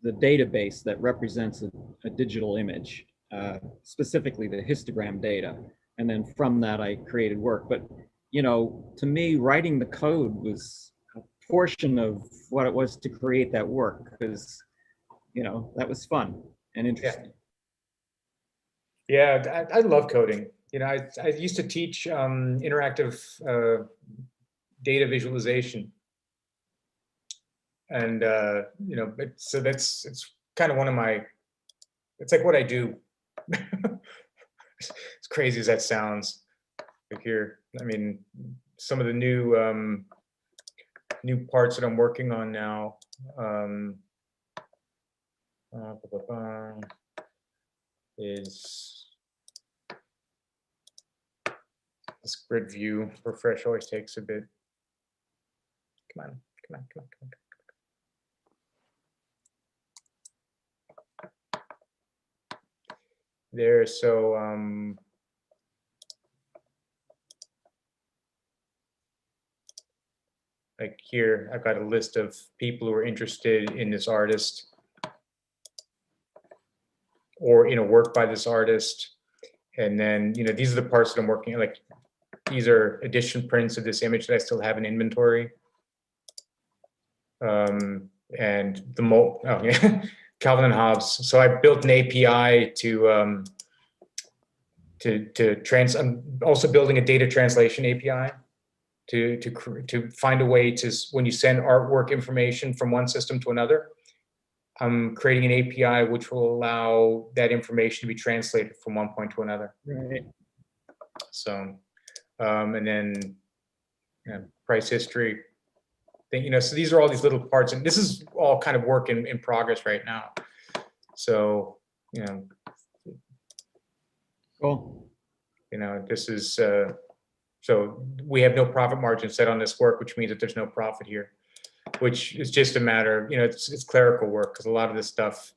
database that represents a digital image, specifically the histogram data. And then from that, I created work. But, you know, to me, writing the code was a portion of what it was to create that work, because, you know, that was fun and interesting. Yeah, I love coding. You know, I used to teach interactive data visualization. And, you know, so it's kind of one of my, it's like what I do. As crazy as that sounds. Like here, I mean, some of the new parts that I'm working on now. Is this grid view refresh always takes a bit. Come on. There, so like here, I've got a list of people who are interested in this artist or in a work by this artist. And then, you know, these are the parts that I'm working on. Like, these are edition prints of this image that I still have in inventory. And Calvin and Hobbes. So I built an API to I'm also building a data translation API to find a way to, when you send artwork information from one system to another, I'm creating an API which will allow that information to be translated from one point to another. Right. So, and then price history. You know, so these are all these little parts, and this is all kind of work in progress right now. So, you know, Cool. You know, this is so we have no profit margin set on this work, which means that there's no profit here, which is just a matter of, you know, it's clerical work because a lot of this stuff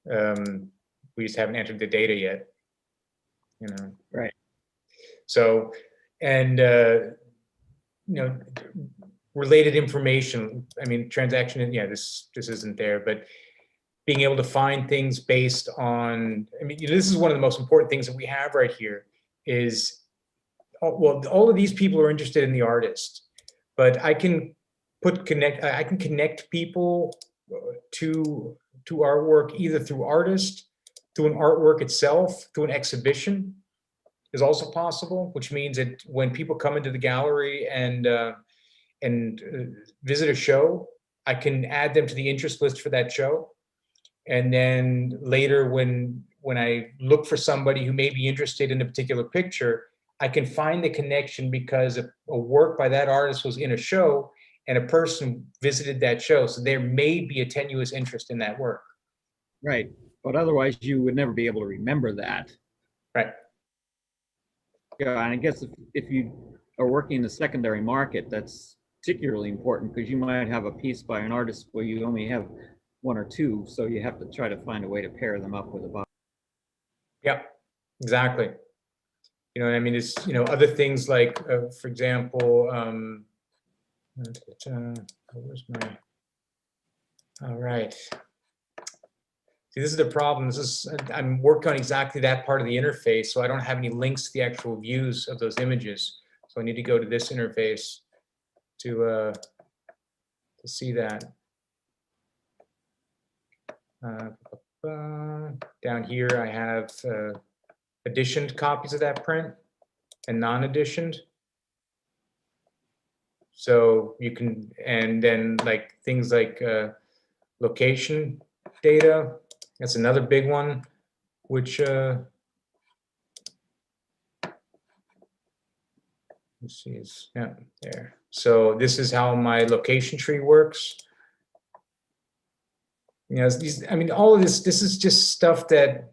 we just haven't entered the data yet. You know. Right. So, and you know, related information. I mean, transaction. Yeah, this isn't there, but being able to find things based on. I mean, this is one of the most important things that we have right here. Is well, all of these people are interested in the artist, but I can connect people to artwork either through artist, through an artwork itself, through an exhibition is also possible, which means that when people come into the gallery and visit a show, I can add them to the interest list for that show. And then later when I look for somebody who may be interested in a particular picture, I can find the connection because a work by that artist was in a show and a person visited that show. So there may be a tenuous interest in that work. Right. But otherwise, you would never be able to remember that. Right. Yeah, and I guess if you are working in the secondary market, that's particularly important because you might have a piece by an artist where you only have one or two, so you have to try to find a way to pair them up with a box. Yeah, exactly. You know what I mean? It's, you know, other things like, for example, where's my, all right. See, this is the problem. This is, I'm working on exactly that part of the interface, so I don't have any links to the actual views of those images. So I need to go to this interface to see that. Down here, I have editioned copies of that print and non-editioned. So you can, and then like things like location data. That's another big one, which let's see, is, yeah, there. So this is how my location tree works. You know, these, I mean, all of this is just stuff that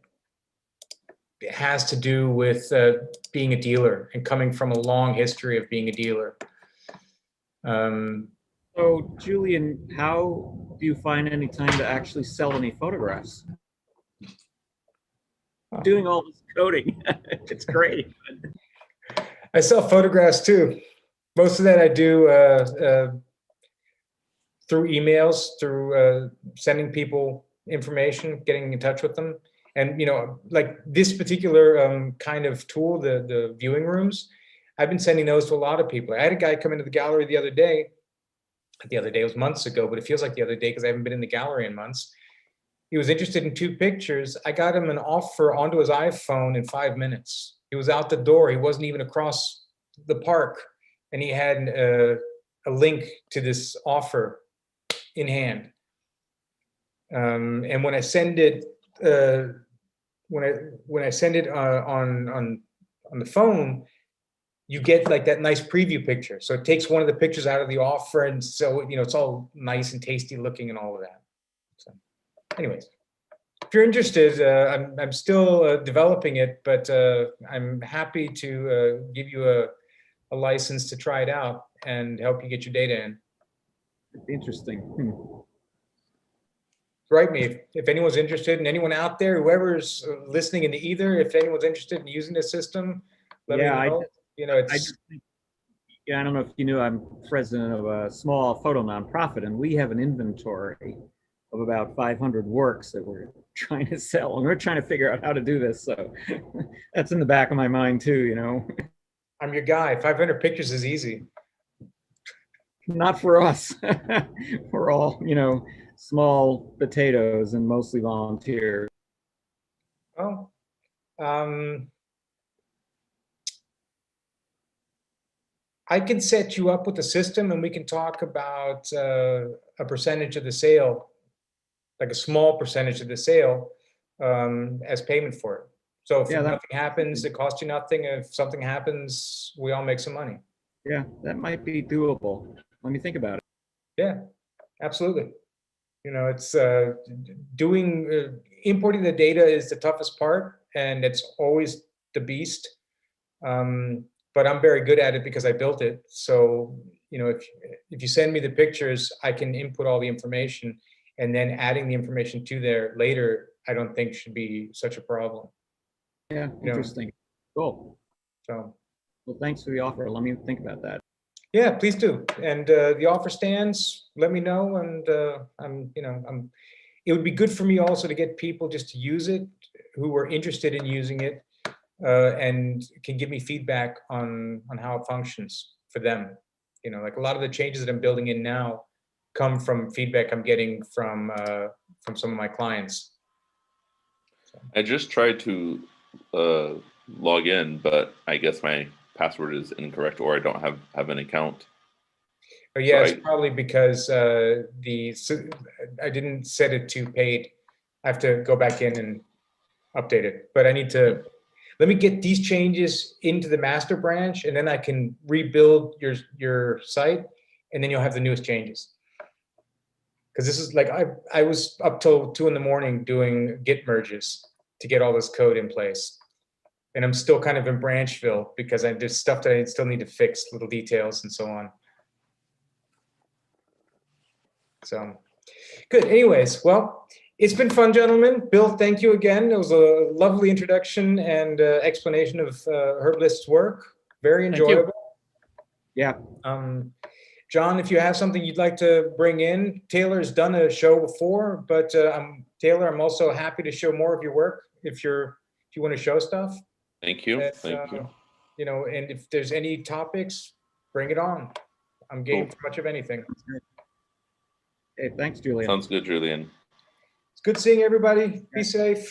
has to do with being a dealer and coming from a long history of being a dealer. So, Julian, how do you find any time to actually sell any photographs? Doing all this coding, it's great. I sell photographs too. Most of that I do through emails, through sending people information, getting in touch with them. And, you know, like this particular kind of tool, the viewing rooms, I've been sending those to a lot of people. I had a guy come into the gallery the other day. The other day, it was months ago, but it feels like the other day because I haven't been in the gallery in months. He was interested in 2 pictures. I got him an offer onto his iPhone in 5 minutes. He was out the door. He wasn't even across the park. And he had a link to this offer in hand. And when I send it, when I send it on the phone, you get like that nice preview picture. So it takes one of the pictures out of the offer, and so, you know, it's all nice and tasty looking and all of that. So, anyways, if you're interested, I'm still developing it, but I'm happy to give you a license to try it out and help you get your data in. Interesting. Write me if anyone's interested, and anyone out there, whoever's listening into either, if anyone's interested in using the system, let me know. You know, it's. I don't know if you knew, I'm president of a small photo nonprofit, and we have an inventory of about 500 works that we're trying to sell, and we're trying to figure out how to do this. So that's in the back of my mind too, you know. I'm your guy. 500 pictures is easy. Not for us. We're all, you know, small potatoes and mostly volunteers. Well, I can set you up with the system, and we can talk about a percentage of the sale, like a small percentage of the sale, as payment for it. So if nothing happens, it costs you nothing. If something happens, we all make some money. Yeah, that might be doable. Let me think about it. Yeah, absolutely. You know, it's importing the data is the toughest part, and it's always the beast. But I'm very good at it because I built it. So, you know, if you send me the pictures, I can input all the information, and then adding the information to there later, I don't think should be such a problem. Yeah, interesting. Cool. So, well, thanks for the offer. Let me think about that. Yeah, please do. And the offer stands. Let me know. And it would be good for me also to get people just to use it who are interested in using it, and can give me feedback on how it functions for them. You know, like a lot of the changes that I'm building in now come from feedback I'm getting from some of my clients. So. I just tried to log in, but I guess my password is incorrect, or I don't have an account. Oh, yeah, so it's probably because I didn't set it to paid. I have to go back in and update it, but I need to. let me get these changes into the master branch, and then I can rebuild your site, and then you'll have the newest changes. Because this is like, I was up till 2 a.m. doing Git merges to get all this code in place. And I'm still kind of in Branchville because there's stuff that I still need to fix, little details and so on. So good. Anyways, well, it's been fun, gentlemen. Bill, thank you again. It was a lovely introduction and explanation of Herbalist's work. Very enjoyable. Yeah. John, if you have something you'd like to bring in, Taylor's done a show before, but Taylor, I'm also happy to show more of your work if you want to show stuff. Thank you. Thank you. You know, and if there's any topics, bring it on. I'm game for much of anything. Hey, thanks, Julian. Sounds good, Julian. It's good seeing everybody. Be safe.